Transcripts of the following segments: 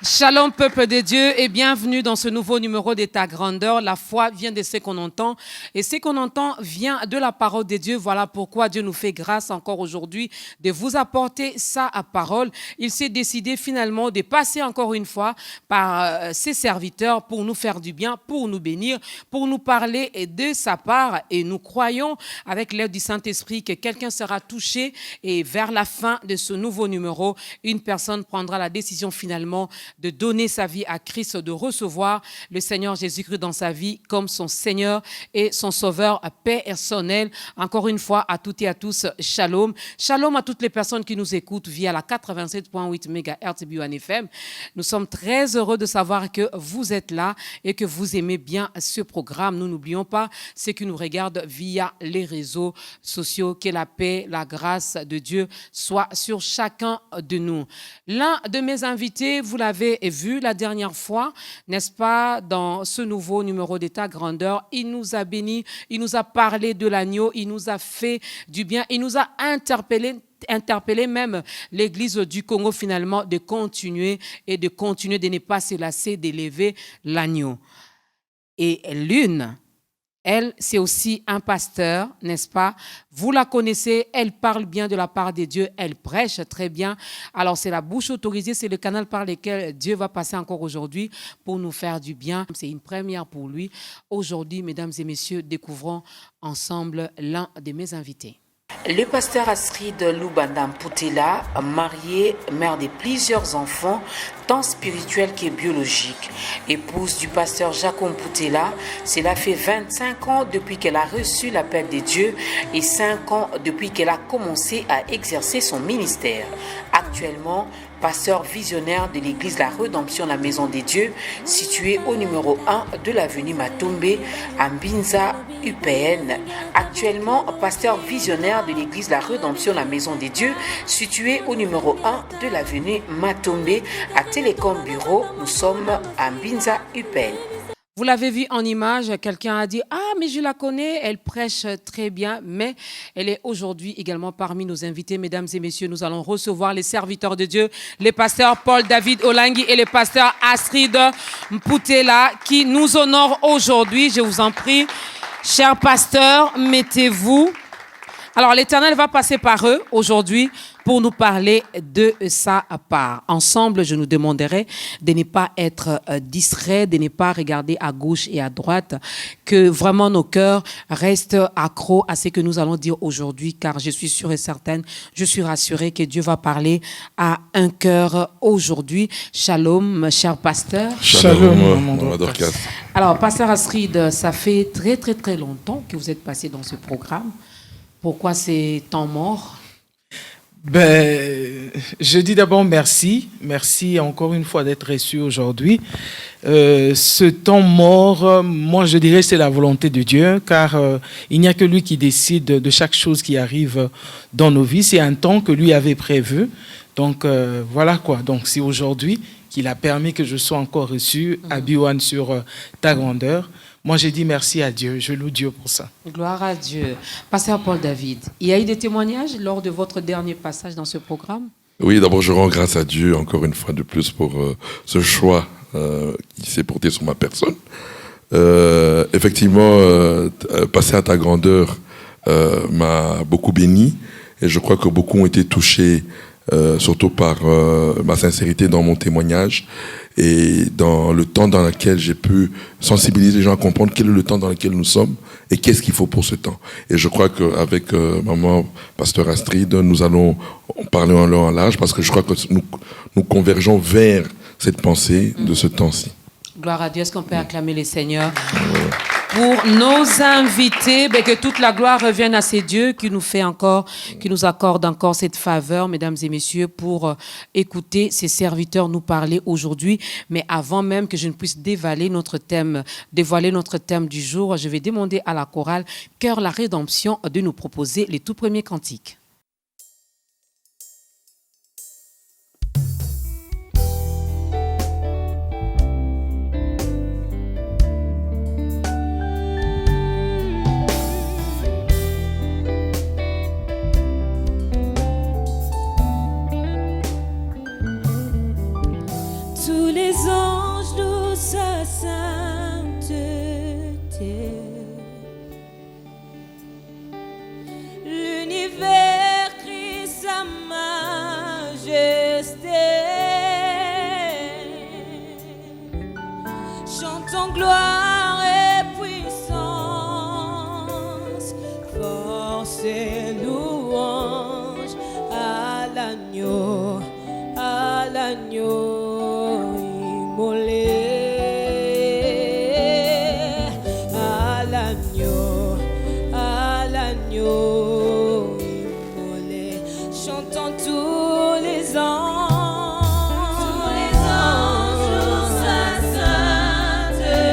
Shalom peuple de Dieu et bienvenue dans ce nouveau numéro de ta grandeur. La foi vient de ce qu'on entend et ce qu'on entend vient de la parole de Dieu. Voilà pourquoi Dieu nous fait grâce encore aujourd'hui de vous apporter sa parole. Il s'est décidé finalement de passer encore une fois par ses serviteurs pour nous faire du bien, pour nous bénir, pour nous parler de sa part. Et nous croyons avec l'aide du Saint-Esprit que quelqu'un sera touché et vers la fin de ce nouveau numéro, une personne prendra la décision finalement de donner sa vie à Christ, de recevoir le Seigneur Jésus-Christ dans sa vie comme son Seigneur et son Sauveur personnel. Encore une fois, à toutes et à tous, shalom. Shalom à toutes les personnes qui nous écoutent via la 87.8 MHz BUN-FM. Nous sommes très heureux de savoir que vous êtes là et que vous aimez bien ce programme. Nous n'oublions pas ceux qui nous regardent via les réseaux sociaux. Que la paix, la grâce de Dieu soit sur chacun de nous. L'un de mes invités, vous l'avez vu la dernière fois, n'est-ce pas, dans ce nouveau numéro d'État Grandeur, il nous a bénis, il nous a parlé de l'agneau, il nous a fait du bien, il nous a interpeller même l'Église du Congo finalement de continuer de ne pas se lasser d'élever l'agneau. Et l'une, elle, c'est aussi un pasteur, n'est-ce pas? Vous la connaissez, elle parle bien de la part de Dieu, elle prêche très bien. Alors, c'est la bouche autorisée, c'est le canal par lequel Dieu va passer encore aujourd'hui pour nous faire du bien. C'est une première pour lui. Aujourd'hui, mesdames et messieurs, découvrons ensemble l'un de mes invités. Le pasteur Astrid Lubanda Mputela, marié, mère de plusieurs enfants, tant spirituels que biologiques, épouse du pasteur Jacob Mputela, cela fait 25 ans depuis qu'elle a reçu l'appel de Dieu et 5 ans depuis qu'elle a commencé à exercer son ministère. Actuellement, pasteur visionnaire de l'église La Rédemption, la Maison des Dieux, située au numéro 1 de l'avenue Matombe, à Mbinza, UPN. Actuellement, pasteur visionnaire de l'église La Rédemption, la Maison des Dieux, située au numéro 1 de l'avenue Matombe, à Télécom Bureau. Nous sommes à Mbinza, UPN. Vous l'avez vu en image, quelqu'un a dit « Ah, mais je la connais, elle prêche très bien », mais elle est aujourd'hui également parmi nos invités. Mesdames et messieurs, nous allons recevoir les serviteurs de Dieu, les pasteurs Paul-David Olangi et les pasteurs Astrid Mputela qui nous honorent aujourd'hui. Je vous en prie, chers pasteurs, mettez-vous. Alors, l'Éternel va passer par eux aujourd'hui pour nous parler de sa part. Ensemble, je nous demanderai de ne pas être distraits, de ne pas regarder à gauche et à droite, que vraiment nos cœurs restent accros à ce que nous allons dire aujourd'hui, car je suis sûre et certaine, je suis rassurée que Dieu va parler à un cœur aujourd'hui. Shalom, cher pasteur. Shalom, Alors, pasteur Astrid, ça fait très, très, très longtemps que vous êtes passé dans ce programme. Pourquoi ces temps morts? Je dis d'abord merci. Merci encore une fois d'être reçu aujourd'hui. Ce temps mort, moi je dirais c'est la volonté de Dieu, car il n'y a que lui qui décide de chaque chose qui arrive dans nos vies. C'est un temps que lui avait prévu. Donc voilà quoi. Donc c'est aujourd'hui qu'il a permis que je sois encore reçu à BUN sur ta grandeur. Moi, j'ai dit merci à Dieu. Je loue Dieu pour ça. Gloire à Dieu. Pasteur Paul-David, il y a eu des témoignages lors de votre dernier passage dans ce programme? Oui, d'abord, je rends grâce à Dieu, encore une fois de plus, pour ce choix qui s'est porté sur ma personne. Effectivement, passer à ta grandeur m'a beaucoup béni. Et je crois que beaucoup ont été touchés, surtout par ma sincérité dans mon témoignage. Et dans le temps dans lequel j'ai pu sensibiliser les gens à comprendre quel est le temps dans lequel nous sommes et qu'est-ce qu'il faut pour ce temps. Et je crois qu'avec maman, pasteur Astrid, nous allons parler en long et en large parce que je crois que nous convergeons vers cette pensée de ce temps-ci. Gloire à Dieu. Est-ce qu'on peut acclamer les Seigneurs pour nos invités, que toute la gloire revienne à ces dieux qui nous accorde encore cette faveur, mesdames et messieurs, pour écouter ces serviteurs nous parler aujourd'hui. Mais avant même que je ne puisse dévoiler notre thème du jour, je vais demander à la chorale Cœur la Rédemption de nous proposer les tout premiers cantiques. tous les anges louent sa sainteté. L'univers crie sa majesté. Chantons gloire et puissance, force et louange à l'agneau immolé, à l'agneau immolé. Chantons tous les anges, louent sa sainteté.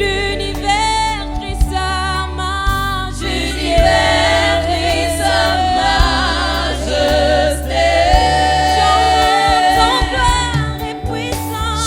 L'univers crie sa majesté. Chantons gloire et puissance.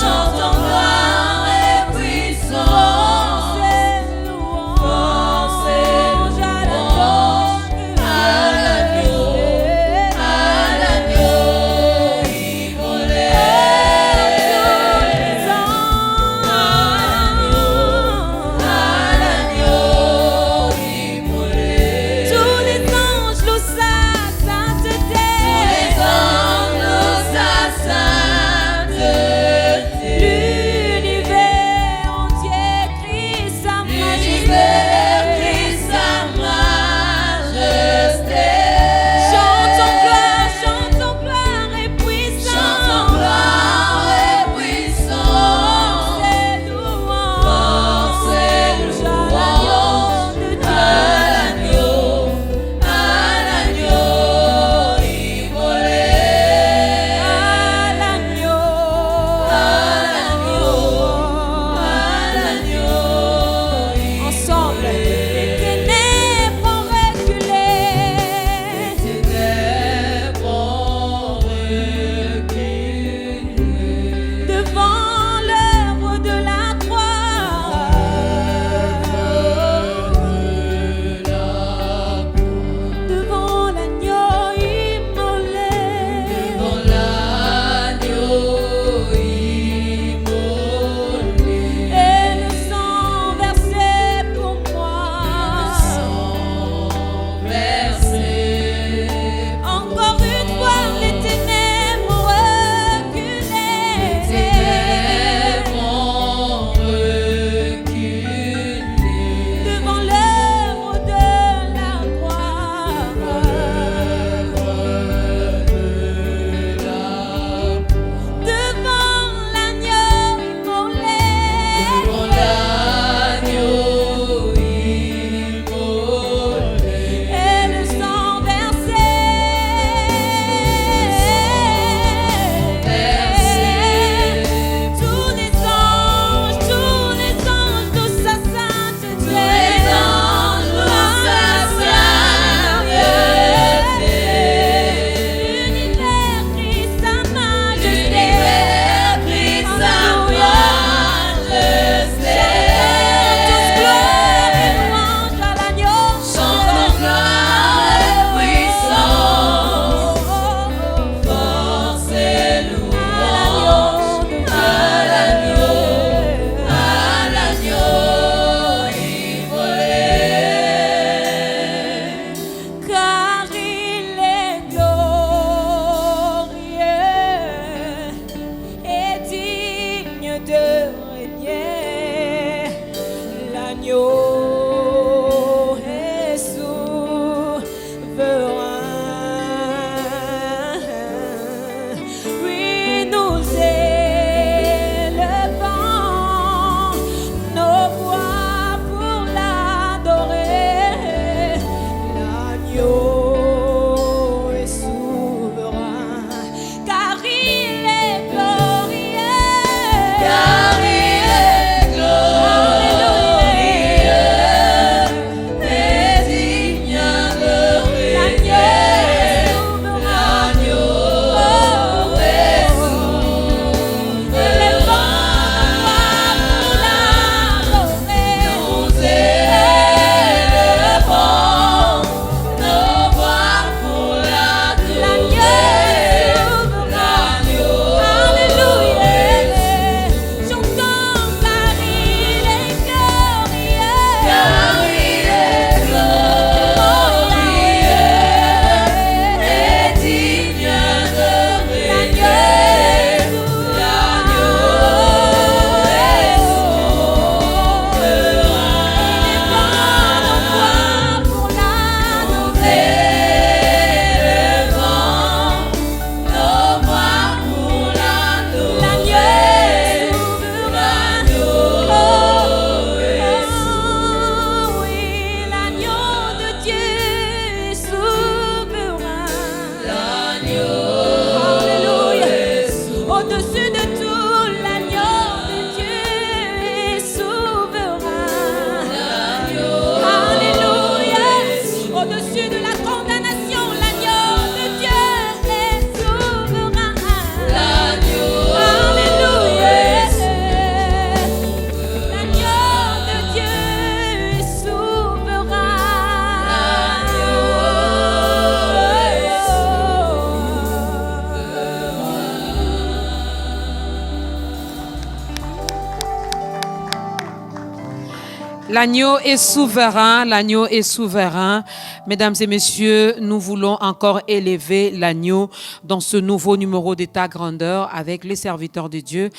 L'agneau est souverain, l'agneau est souverain. Mesdames et messieurs, nous voulons encore élever l'agneau dans ce nouveau numéro d'État grandeur avec les serviteurs de Dieu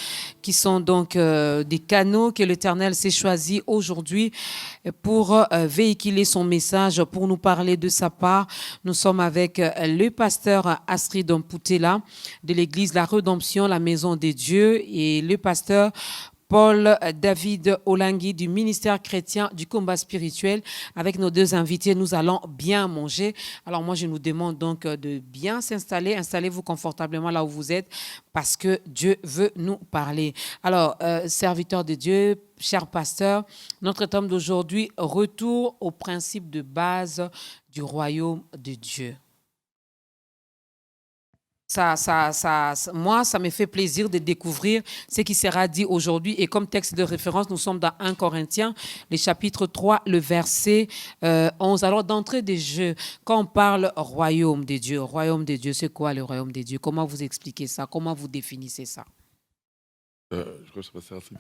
qui sont donc des canaux que l'Éternel s'est choisi aujourd'hui pour véhiculer son message, pour nous parler de sa part. Nous sommes avec le pasteur Astrid Mpoutela de l'église La Rédemption, la Maison des Dieux, et le pasteur Paul David Olangui du ministère chrétien du combat spirituel. Avec nos deux invités, nous allons bien manger. Alors moi, je nous demande donc de bien s'installer. Installez-vous confortablement là où vous êtes parce que Dieu veut nous parler. Alors, serviteurs de Dieu, chers pasteurs, notre thème d'aujourd'hui, retour au principe de base du royaume de Dieu. Moi, ça me fait plaisir de découvrir ce qui sera dit aujourd'hui. Et comme texte de référence, nous sommes dans 1 Corinthiens, le chapitre 3, le verset 11. Alors, d'entrée des jeux, quand on parle royaume de Dieu, c'est quoi le royaume de Dieu? Comment vous expliquez ça? Comment vous définissez ça? Je crois que c'est passé assez.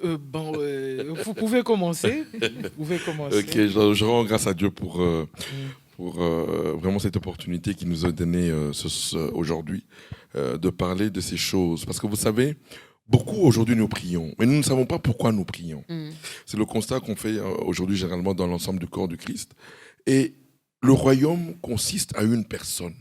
Vous pouvez commencer. Ok, je rends grâce à Dieu pour vraiment cette opportunité qu'il nous a donnée aujourd'hui de parler de ces choses. Parce que vous savez, beaucoup aujourd'hui nous prions, mais nous ne savons pas pourquoi nous prions. C'est le constat qu'on fait aujourd'hui généralement dans l'ensemble du corps du Christ. Et le royaume consiste à une personne,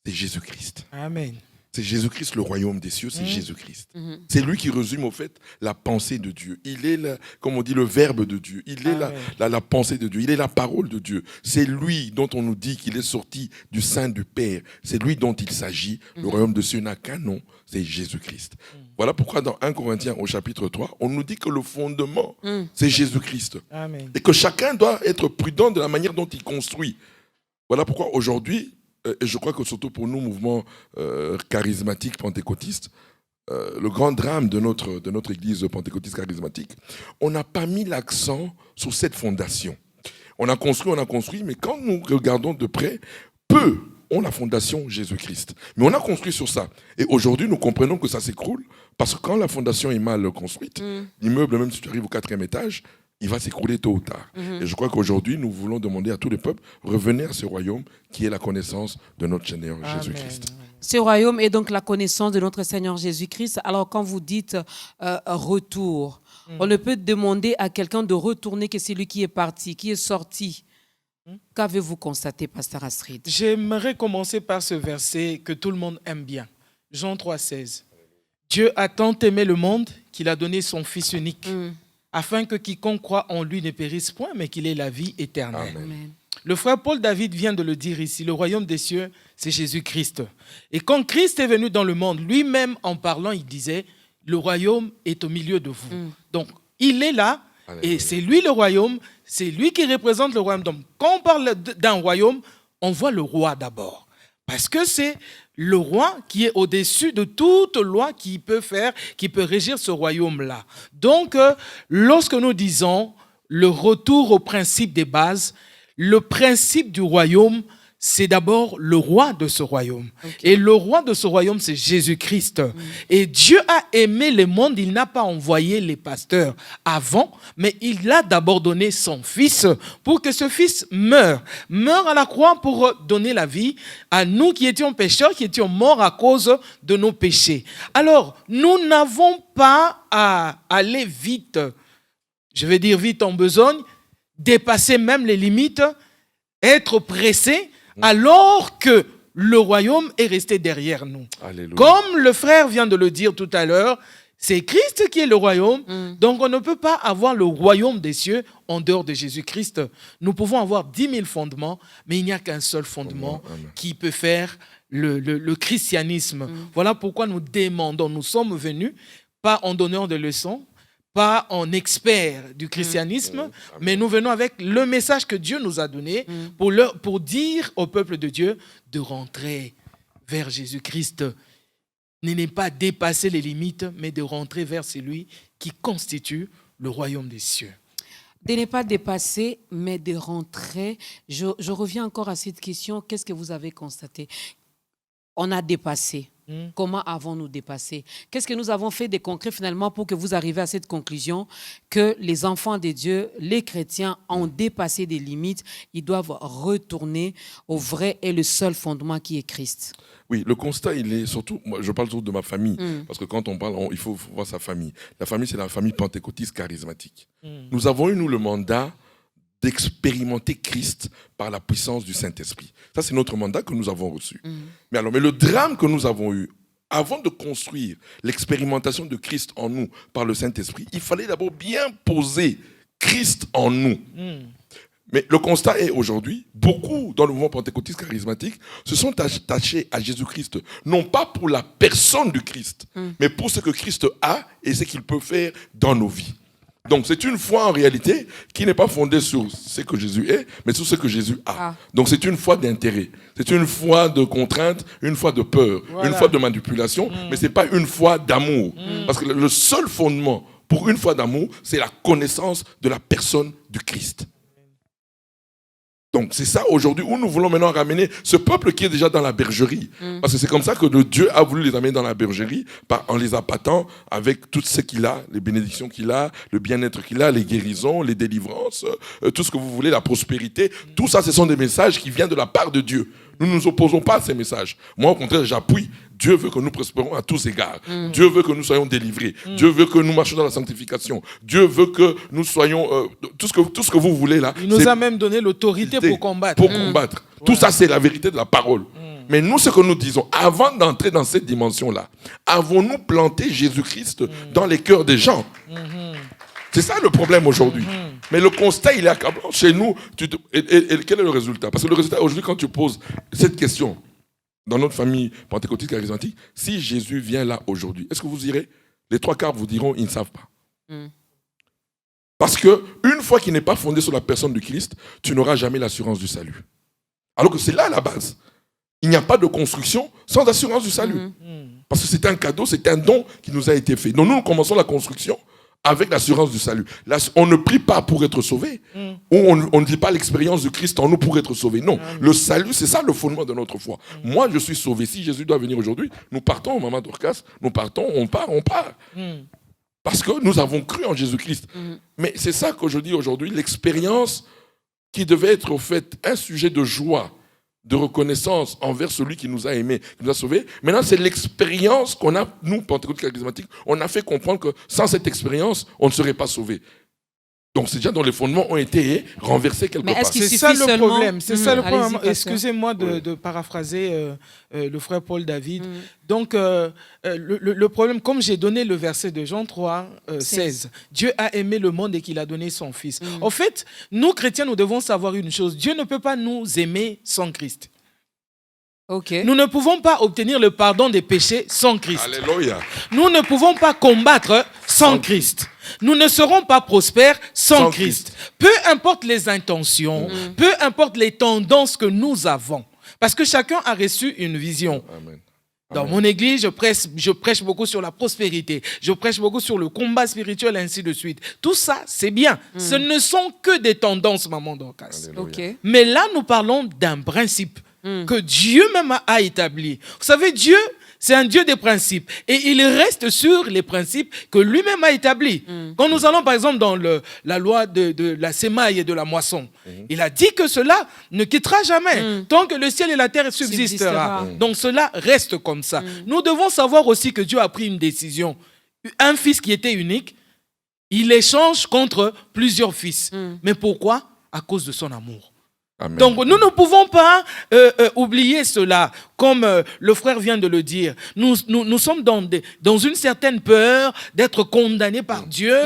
c'est Jésus-Christ. Amen. C'est Jésus-Christ, le royaume des cieux, c'est Jésus-Christ. C'est lui qui résume au fait la pensée de Dieu. Il est, comme on dit, le verbe de Dieu. Il est la pensée de Dieu. Il est la parole de Dieu. C'est lui dont on nous dit qu'il est sorti du sein du Père. C'est lui dont il s'agit. Le royaume des cieux n'a qu'un nom, c'est Jésus-Christ. Voilà pourquoi dans 1 Corinthiens au chapitre 3, on nous dit que le fondement, c'est Jésus-Christ. Amen. Et que chacun doit être prudent de la manière dont il construit. Voilà pourquoi aujourd'hui, et je crois que surtout pour nous, mouvement charismatique pentecôtiste, le grand drame de notre église pentecôtiste charismatique, on n'a pas mis l'accent sur cette fondation. On a construit, mais quand nous regardons de près, peu ont la fondation Jésus-Christ. Mais on a construit sur ça. Et aujourd'hui, nous comprenons que ça s'écroule, parce que quand la fondation est mal construite, l'immeuble, même si tu arrives au 4e étage, il va s'écrouler tôt ou tard. Et je crois qu'aujourd'hui, nous voulons demander à tous les peuples, revenez à ce royaume qui est la connaissance de notre Seigneur Jésus-Christ. Ce royaume est donc la connaissance de notre Seigneur Jésus-Christ. Alors quand vous dites retour, on ne peut demander à quelqu'un de retourner que celui qui est parti, qui est sorti. Qu'avez-vous constaté, pasteur Astrid? J'aimerais commencer par ce verset que tout le monde aime bien. Jean 3,16. Dieu a tant aimé le monde qu'il a donné son Fils unique, afin que quiconque croit en lui ne périsse point, mais qu'il ait la vie éternelle. Amen. Le frère Paul David vient de le dire ici, le royaume des cieux, c'est Jésus-Christ. Et quand Christ est venu dans le monde, lui-même en parlant, il disait, le royaume est au milieu de vous. Donc, il est là, et c'est lui le royaume, c'est lui qui représente le royaume. Donc, quand on parle d'un royaume, on voit le roi d'abord. Parce que c'est le roi qui est au-dessus de toute loi qui peut régir ce royaume-là. Donc, lorsque nous disons le retour au principe des bases, le principe du royaume, c'est d'abord le roi de ce royaume. Okay. Et le roi de ce royaume, c'est Jésus-Christ. Et Dieu a aimé le monde, il n'a pas envoyé les pasteurs avant, mais il a d'abord donné son Fils pour que ce Fils meure à la croix pour donner la vie à nous qui étions pécheurs, qui étions morts à cause de nos péchés. Alors, nous n'avons pas à aller vite, je vais dire vite en besogne, dépasser même les limites, être pressé, alors que le royaume est resté derrière nous. Alléluia. Comme le frère vient de le dire tout à l'heure, c'est Christ qui est le royaume. Donc on ne peut pas avoir le royaume des cieux en dehors de Jésus-Christ. Nous pouvons avoir 10 000 fondements, mais il n'y a qu'un seul fondement qui peut faire le christianisme. Voilà pourquoi nous demandons, nous sommes venus, pas en donneur de leçons, pas en expert du christianisme, mais nous venons avec le message que Dieu nous a donné pour dire au peuple de Dieu de rentrer vers Jésus-Christ. Ne pas dépasser les limites, mais de rentrer vers celui qui constitue le royaume des cieux. De ne pas dépasser, mais de rentrer. Je reviens encore à cette question. Qu'est-ce que vous avez constaté? On a dépassé. Comment avons-nous dépassé? Qu'est-ce que nous avons fait de concret finalement pour que vous arriviez à cette conclusion que les enfants de Dieu, les chrétiens ont dépassé des limites, ils doivent retourner au vrai et le seul fondement qui est Christ? Oui, le constat, il est surtout, moi, je parle surtout de ma famille, parce que quand on parle, il faut voir sa famille. La famille, c'est la famille pentecôtiste charismatique. Nous avons eu, nous, le mandat d'expérimenter Christ par la puissance du Saint-Esprit. Ça, c'est notre mandat que nous avons reçu. Mais le drame que nous avons eu, avant de construire l'expérimentation de Christ en nous par le Saint-Esprit, il fallait d'abord bien poser Christ en nous. Mais le constat est aujourd'hui, beaucoup dans le mouvement pentecôtiste charismatique se sont attachés à Jésus-Christ, non pas pour la personne du Christ, mais pour ce que Christ a et ce qu'il peut faire dans nos vies. Donc c'est une foi en réalité qui n'est pas fondée sur ce que Jésus est, mais sur ce que Jésus a. Donc c'est une foi d'intérêt, c'est une foi de contrainte, une foi de peur, une foi de manipulation, mais ce n'est pas une foi d'amour. Parce que le seul fondement pour une foi d'amour, c'est la connaissance de la personne du Christ. Donc c'est ça aujourd'hui où nous voulons maintenant ramener ce peuple qui est déjà dans la bergerie. Parce que c'est comme ça que Dieu a voulu les amener dans la bergerie, en les appâtant avec tout ce qu'il a, les bénédictions qu'il a, le bien-être qu'il a, les guérisons, les délivrances, tout ce que vous voulez, la prospérité. Tout ça, ce sont des messages qui viennent de la part de Dieu. Nous ne nous opposons pas à ces messages. Moi, au contraire, j'appuie. Dieu veut que nous prospérons à tous égards. Dieu veut que nous soyons délivrés. Dieu veut que nous marchions dans la sanctification. Dieu veut que nous soyons... tout ce que vous voulez là... Il nous a même donné l'autorité pour combattre. Pour combattre. Tout ça, c'est la vérité de la parole. Mais nous, ce que nous disons, avant d'entrer dans cette dimension-là, avons-nous planté Jésus-Christ dans les cœurs des gens? C'est ça le problème aujourd'hui. Mais le constat, il est accablant. Chez nous, et quel est le résultat? Parce que le résultat, aujourd'hui, quand tu poses cette question, dans notre famille pentecôtiste charismatique, si Jésus vient là aujourd'hui, est-ce que vous irez? Les 3/4 vous diront, ils ne savent pas. Parce qu'une foi qui n'est pas fondée sur la personne du Christ, tu n'auras jamais l'assurance du salut. Alors que c'est là la base. Il n'y a pas de construction sans assurance du salut. Parce que c'est un cadeau, c'est un don qui nous a été fait. Donc nous commençons la construction avec l'assurance du salut. Là, on ne prie pas pour être sauvé. Ou on ne dit pas l'expérience du Christ en nous pour être sauvé. Non, le salut, c'est ça le fondement de notre foi. Moi, je suis sauvé. Si Jésus doit venir aujourd'hui, nous partons, Maman Dorcas, nous partons, on part. Parce que nous avons cru en Jésus-Christ. Mais c'est ça que je dis aujourd'hui, l'expérience qui devait être au fait un sujet de joie, de reconnaissance envers celui qui nous a aimés, qui nous a sauvés. Maintenant, c'est l'expérience qu'on a, nous, pentecôtistes charismatiques, on a fait comprendre que sans cette expérience, on ne serait pas sauvés. Donc, c'est déjà dont les fondements ont été renversés quelque part. C'est ça le problème. C'est ça le problème. Excusez-moi de paraphraser le frère Paul David. Donc, le problème, comme j'ai donné le verset de Jean 3, 16, Dieu a aimé le monde et qu'il a donné son Fils. En fait, nous, chrétiens, nous devons savoir une chose. Dieu ne peut pas nous aimer sans Christ. Nous ne pouvons pas obtenir le pardon des péchés sans Christ. Alléluia. Nous ne pouvons pas combattre sans Christ. Nous ne serons pas prospères sans Christ. Peu importe les intentions, peu importe les tendances que nous avons. Parce que chacun a reçu une vision. Amen. Dans mon église, je prêche beaucoup sur la prospérité. Je prêche beaucoup sur le combat spirituel, ainsi de suite. Tout ça, c'est bien. Ce ne sont que des tendances, Maman Dorcas. Mais là, nous parlons d'un principe que Dieu même a établi. Vous savez, Dieu, c'est un Dieu des principes. Et il reste sur les principes que lui-même a établis. Quand nous allons, par exemple, dans la loi de la sémaille et de la moisson, il a dit que cela ne quittera jamais. Tant que le ciel et la terre subsistera. Donc cela reste comme ça. Nous devons savoir aussi que Dieu a pris une décision. Un fils qui était unique, il échange contre plusieurs fils. Mais pourquoi? À cause de son amour. Amen. Donc nous ne pouvons pas oublier cela, comme le frère vient de le dire. Nous sommes dans une certaine peur d'être condamnés par Dieu.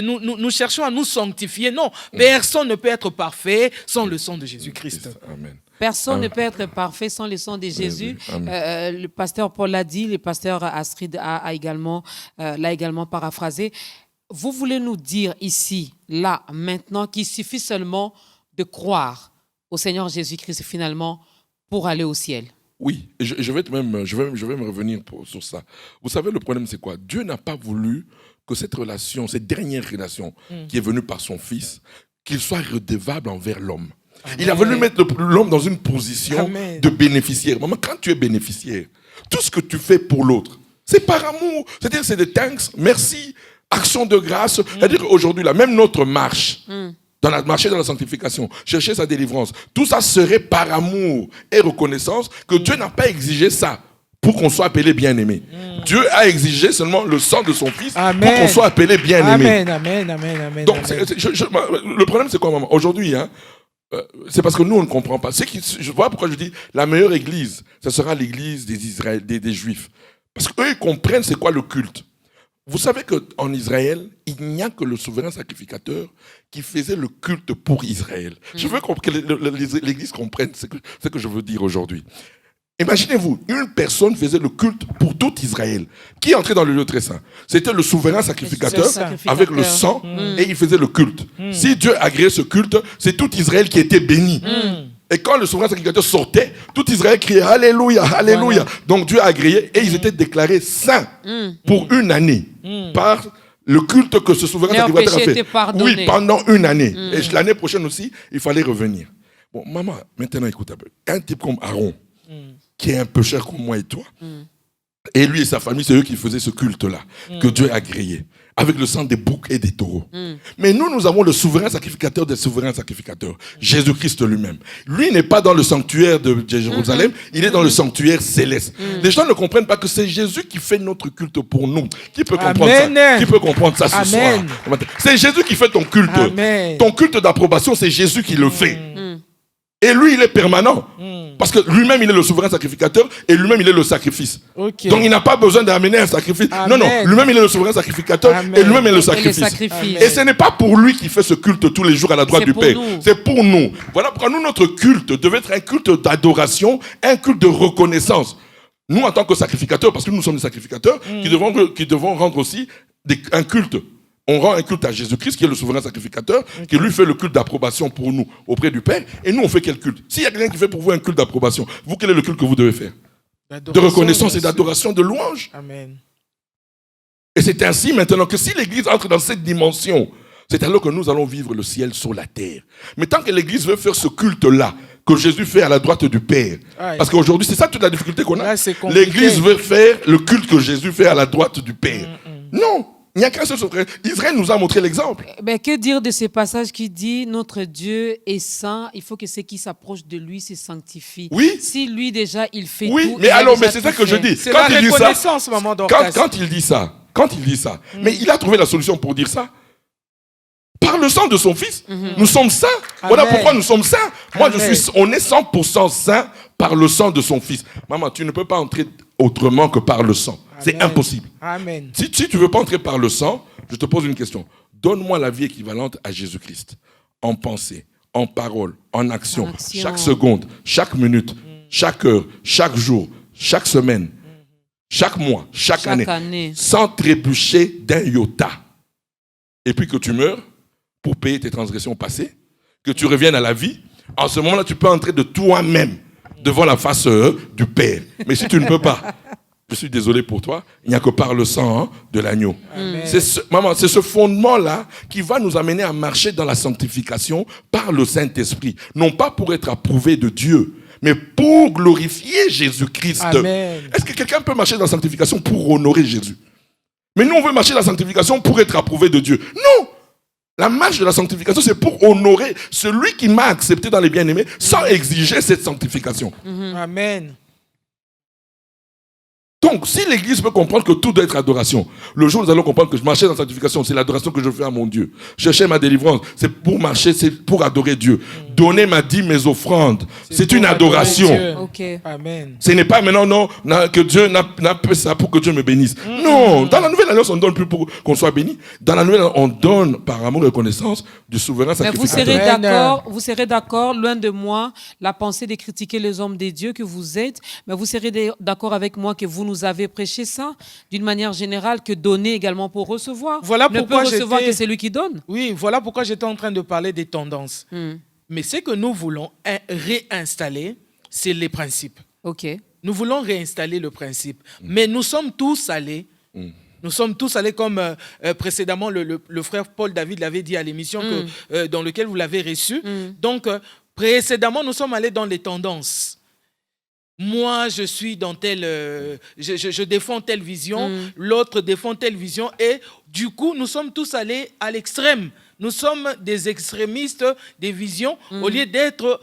Nous cherchons à nous sanctifier. Non, personne ne peut être parfait sans le sang de Jésus-Christ. Amen. Personne ne peut être parfait sans le sang de Jésus. Le pasteur Paul l'a dit, le pasteur Astrid l'a également paraphrasé. Vous voulez nous dire ici, là, maintenant, qu'il suffit seulement de croire au Seigneur Jésus-Christ finalement pour aller au ciel? Oui, je vais me revenir sur ça. Vous savez, le problème, c'est quoi? Dieu n'a pas voulu que cette relation, cette dernière relation qui est venue par son Fils, qu'il soit redevable envers l'homme. Il a voulu mettre l'homme dans une position de bénéficiaire. Maman, quand tu es bénéficiaire, Tout ce que tu fais pour l'autre, c'est par amour. C'est-à-dire, c'est des thanks, merci, action de grâce. C'est-à-dire qu'aujourd'hui, là, même notre marche, marcher dans la sanctification, chercher sa délivrance, tout ça serait par amour et reconnaissance que Dieu n'a pas exigé ça pour qu'on soit appelé bien-aimé. Dieu a exigé seulement le sang de son Fils pour qu'on soit appelé bien-aimé. Amen. Donc, le problème, c'est quoi, maman? Aujourd'hui, c'est parce que nous, on ne comprend pas. Je vois pourquoi je dis la meilleure église, ce sera l'église des Juifs. Parce qu'eux, ils comprennent c'est quoi le culte. Vous savez qu'en Israël, il n'y a que le souverain sacrificateur qui faisait le culte pour Israël. Je veux que l'église comprenne ce que je veux dire aujourd'hui. Imaginez-vous, une personne faisait le culte pour tout Israël. Qui entrait dans le lieu très saint? C'était le souverain sacrificateur avec le sang et il faisait le culte. Si Dieu agréait ce culte, c'est tout Israël qui était béni. Et quand le souverain sacrificateur sortait, tout Israël criait Alléluia, Alléluia. Voilà. Donc Dieu a agréé et ils étaient déclarés saints pour une année par le culte que ce souverain sacrificateur a fait. Oui, pendant une année. Et l'année prochaine aussi, il fallait revenir. Bon, maman, maintenant écoute un peu. Un type comme Aaron, qui est un peu cher comme moi et toi, et lui et sa famille, c'est eux qui faisaient ce culte-là, que Dieu a agréé, avec le sang des boucs et des taureaux. Mais nous avons le souverain sacrificateur des souverains sacrificateurs, Jésus-Christ lui-même. Lui n'est pas dans le sanctuaire de Jérusalem, il est dans le sanctuaire céleste. Les gens ne comprennent pas que c'est Jésus qui fait notre culte pour nous. Qui peut comprendre ça? Qui peut comprendre ça ce soir? C'est Jésus qui fait ton culte. Amen. Ton culte d'approbation, c'est Jésus qui le fait. Et lui, il est permanent. Parce que lui-même, il est le souverain sacrificateur et lui-même, il est le sacrifice. Okay. Donc, il n'a pas besoin d'amener un sacrifice. Amen. Non, lui-même, il est le souverain sacrificateur et lui-même, il est le sacrifice. Et ce n'est pas pour lui qu'il fait ce culte tous les jours à la droite du Père. C'est pour nous. Voilà pourquoi nous, notre culte devait être un culte d'adoration, un culte de reconnaissance. Nous, en tant que sacrificateurs, parce que nous sommes des sacrificateurs, qui devons rendre aussi un culte. On rend un culte à Jésus-Christ, qui est le souverain sacrificateur, qui lui fait le culte d'approbation pour nous, auprès du Père. Et nous, on fait quel culte? S'il y a quelqu'un qui fait pour vous un culte d'approbation, vous, quel est le culte que vous devez faire? De reconnaissance et d'adoration, de louange. Amen. Et c'est ainsi maintenant que si l'Église entre dans cette dimension, c'est alors que nous allons vivre le ciel sur la terre. Mais tant que l'Église veut faire ce culte-là, que Jésus fait à la droite du Père, parce qu'aujourd'hui, c'est ça toute la difficulté qu'on a. L'Église veut faire le culte que Jésus fait à la droite du Père. Non! Il n'y a qu'un seul secret. Israël nous a montré l'exemple. Ben, que dire de ces passages qui dit notre Dieu est saint, il faut que ceux qui s'approchent de lui se sanctifient. Oui. Si lui déjà il fait tout. Oui, mais alors, mais c'est ça que je dis. C'est la reconnaissance, maman Dorcas. Quand il dit ça, mais il a trouvé la solution pour dire ça. Par le sang de son Fils, nous sommes saints. Amen. Voilà pourquoi nous sommes saints. Moi, on est 100% saints par le sang de son Fils. Maman, tu ne peux pas entrer autrement que par le sang. C'est impossible. Amen. Si tu ne veux pas entrer par le sang, je te pose une question. Donne-moi la vie équivalente à Jésus-Christ. En pensée, en parole, en action. Chaque seconde, chaque minute, chaque heure, chaque jour, chaque semaine, chaque mois, chaque année. Sans trébucher d'un iota. Et puis que tu meurs pour payer tes transgressions passées, que tu reviennes à la vie. En ce moment-là, tu peux entrer de toi-même devant la face du Père. Mais si tu ne peux pas, je suis désolé pour toi, il n'y a que par le sang de l'agneau. C'est ce fondement-là qui va nous amener à marcher dans la sanctification par le Saint-Esprit. Non pas pour être approuvé de Dieu, mais pour glorifier Jésus-Christ. Amen. Est-ce que quelqu'un peut marcher dans la sanctification pour honorer Jésus? Mais nous, on veut marcher dans la sanctification pour être approuvé de Dieu. Non! La marche de la sanctification, c'est pour honorer celui qui m'a accepté dans les bien-aimés sans exiger cette sanctification. Amen. Donc, si l'Église peut comprendre que tout doit être adoration, le jour où nous allons comprendre que je marchais dans la sanctification, c'est l'adoration que je fais à mon Dieu. Chercher ma délivrance, c'est pour marcher, c'est pour adorer Dieu. Donner ma dîme, mes offrandes, c'est une adoration. Okay. Amen. Ce n'est pas maintenant que Dieu n'a fait ça pour que Dieu me bénisse. Non, dans la nouvelle alliance, on ne donne plus pour qu'on soit béni. Dans la nouvelle alliance, on donne par amour et reconnaissance du souverain sacrificateur. Vous serez d'accord, loin de moi, la pensée de critiquer les hommes des dieux que vous êtes, mais vous serez d'accord avec moi que vous nous avez prêché ça d'une manière générale, que donner également pour recevoir. Voilà pourquoi ne peut recevoir que c'est lui qui donne. Oui, voilà pourquoi j'étais en train de parler des tendances. Mais ce que nous voulons réinstaller, c'est les principes. Okay. Nous voulons réinstaller le principe. Mais nous sommes tous allés. Nous sommes tous allés comme précédemment le frère Paul David l'avait dit à l'émission dans laquelle vous l'avez reçu. Donc, précédemment, nous sommes allés dans les tendances. moi, je suis dans telle... je défends telle vision, l'autre défend telle vision, et du coup, nous sommes tous allés à l'extrême. Nous sommes des extrémistes des visions, au lieu d'être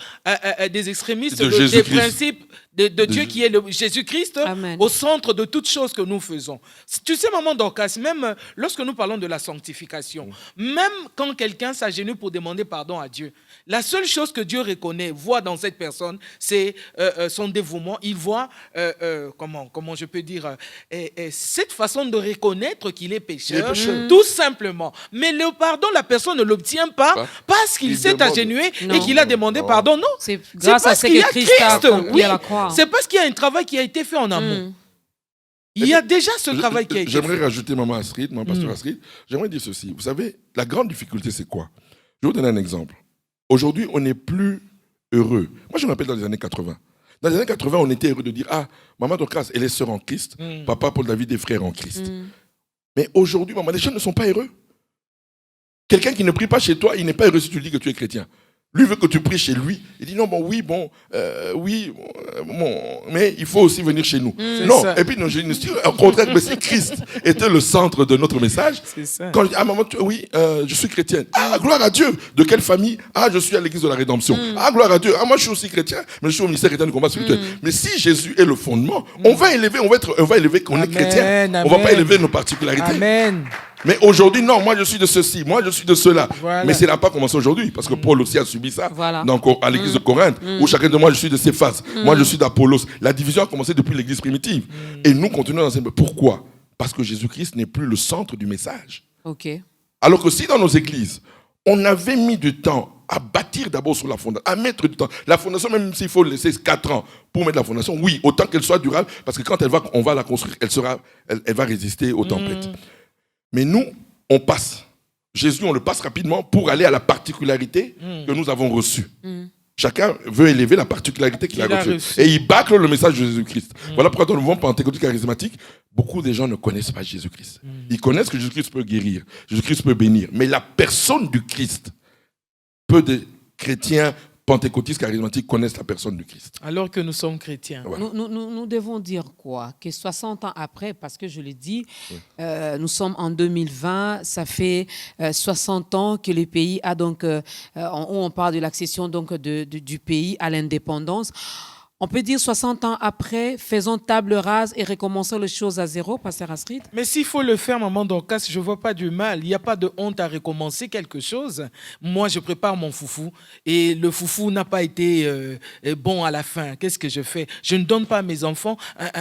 des extrémistes des principes de Dieu qui est Jésus-Christ au centre de toutes choses que nous faisons. Tu sais, maman Dorcas, même lorsque nous parlons de la sanctification, même quand quelqu'un s'agenouille pour demander pardon à Dieu, la seule chose que Dieu reconnaît, voit dans cette personne, c'est son dévouement. Il voit, comment je peux dire, cette façon de reconnaître qu'il est pécheur, tout simplement. Mais le pardon, la personne ne l'obtient pas parce qu'il s'est agenouillé et qu'il a demandé pardon. Non, c'est grâce à ce que Christ a accompli à la croix. C'est parce qu'il y a un travail qui a été fait en amont. Il y a déjà ce travail qui a été fait. J'aimerais rajouter, maman Astrid, maman pasteur Astrid, j'aimerais dire ceci. Vous savez, la grande difficulté, c'est quoi? Je vais vous donner un exemple. Aujourd'hui, on n'est plus heureux. Moi, je me rappelle dans les années 80. Dans les années 80, on était heureux de dire « Ah, maman Dorcas, elle est sœur en Christ, papa Paul David est frère en Christ. Mais aujourd'hui, maman, les gens ne sont pas heureux. Quelqu'un qui ne prie pas chez toi, il n'est pas heureux si tu lui dis que tu es chrétien. Lui veut que tu pries chez lui. Il dit non, mais il faut aussi venir chez nous. Non, ça. Et puis non, je dis au contraire, mais si Christ était le centre de notre message, quand je dis, ah maman, je suis chrétienne. Ah, gloire à Dieu. De quelle famille? Ah, je suis à l'église de la rédemption. Ah, gloire à Dieu. Ah, moi je suis aussi chrétien, mais je suis au ministère chrétien du combat spirituel. Mais si Jésus est le fondement, on va élever qu'on est chrétien. On ne va pas élever nos particularités. Amen. Mais aujourd'hui, non, moi je suis de ceci, moi je suis de cela. Voilà. Mais ça n'a pas commencé aujourd'hui, parce que Paul aussi a subi ça à l'église de Corinthe, où chacun de moi je suis de Céphas, moi je suis d'Apollos. La division a commencé depuis l'église primitive. Et nous continuons dans cette... Pourquoi? Parce que Jésus-Christ n'est plus le centre du message. Okay. Alors que si dans nos églises, on avait mis du temps à bâtir d'abord sur la fondation, à mettre du temps. La fondation, même s'il faut laisser 4 ans pour mettre la fondation, oui, autant qu'elle soit durable, parce que quand on va la construire, elle va résister aux tempêtes. Mais nous, on passe. Jésus, on le passe rapidement pour aller à la particularité que nous avons reçue. Chacun veut élever la particularité qu'il a reçue. Et il bâcle le message de Jésus-Christ. Voilà pourquoi dans le mouvement pentecôtique charismatique, beaucoup de gens ne connaissent pas Jésus-Christ. Ils connaissent que Jésus-Christ peut guérir, Jésus-Christ peut bénir. Mais la personne du Christ, peu de chrétiens pentecôtistes charismatiques connaissent la personne du Christ. Alors que nous sommes chrétiens. Ouais. Nous devons dire quoi? Que 60 ans après, parce que je l'ai dit, nous sommes en 2020, ça fait 60 ans que le pays a donc, on parle de l'accession donc du pays à l'indépendance. On peut dire 60 ans après, faisons table rase et recommençons les choses à zéro, pasteur Astrid. Mais s'il faut le faire, maman Dorcas, je ne vois pas du mal. Il n'y a pas de honte à recommencer quelque chose. Moi, je prépare mon foufou et le foufou n'a pas été bon à la fin. Qu'est-ce que je fais? Je ne donne pas à mes enfants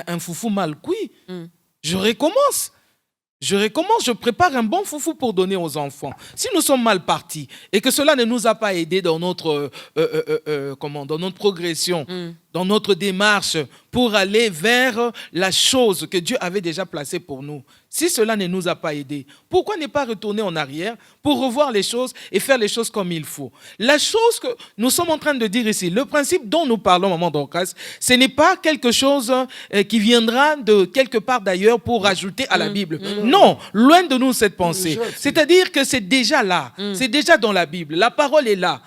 un foufou mal cuit. Je recommence. Je prépare un bon foufou pour donner aux enfants. Si nous sommes mal partis et que cela ne nous a pas aidés dans notre, dans notre progression, dans notre démarche pour aller vers la chose que Dieu avait déjà placée pour nous, si cela ne nous a pas aidés, pourquoi ne pas retourner en arrière pour revoir les choses et faire les choses comme il faut? La chose que nous sommes en train de dire ici, le principe dont nous parlons, maman Dorcas, ce n'est pas quelque chose qui viendra de quelque part d'ailleurs pour rajouter à la Bible. Non, loin de nous cette pensée. C'est-à-dire que c'est déjà là, c'est déjà dans la Bible, la parole est là.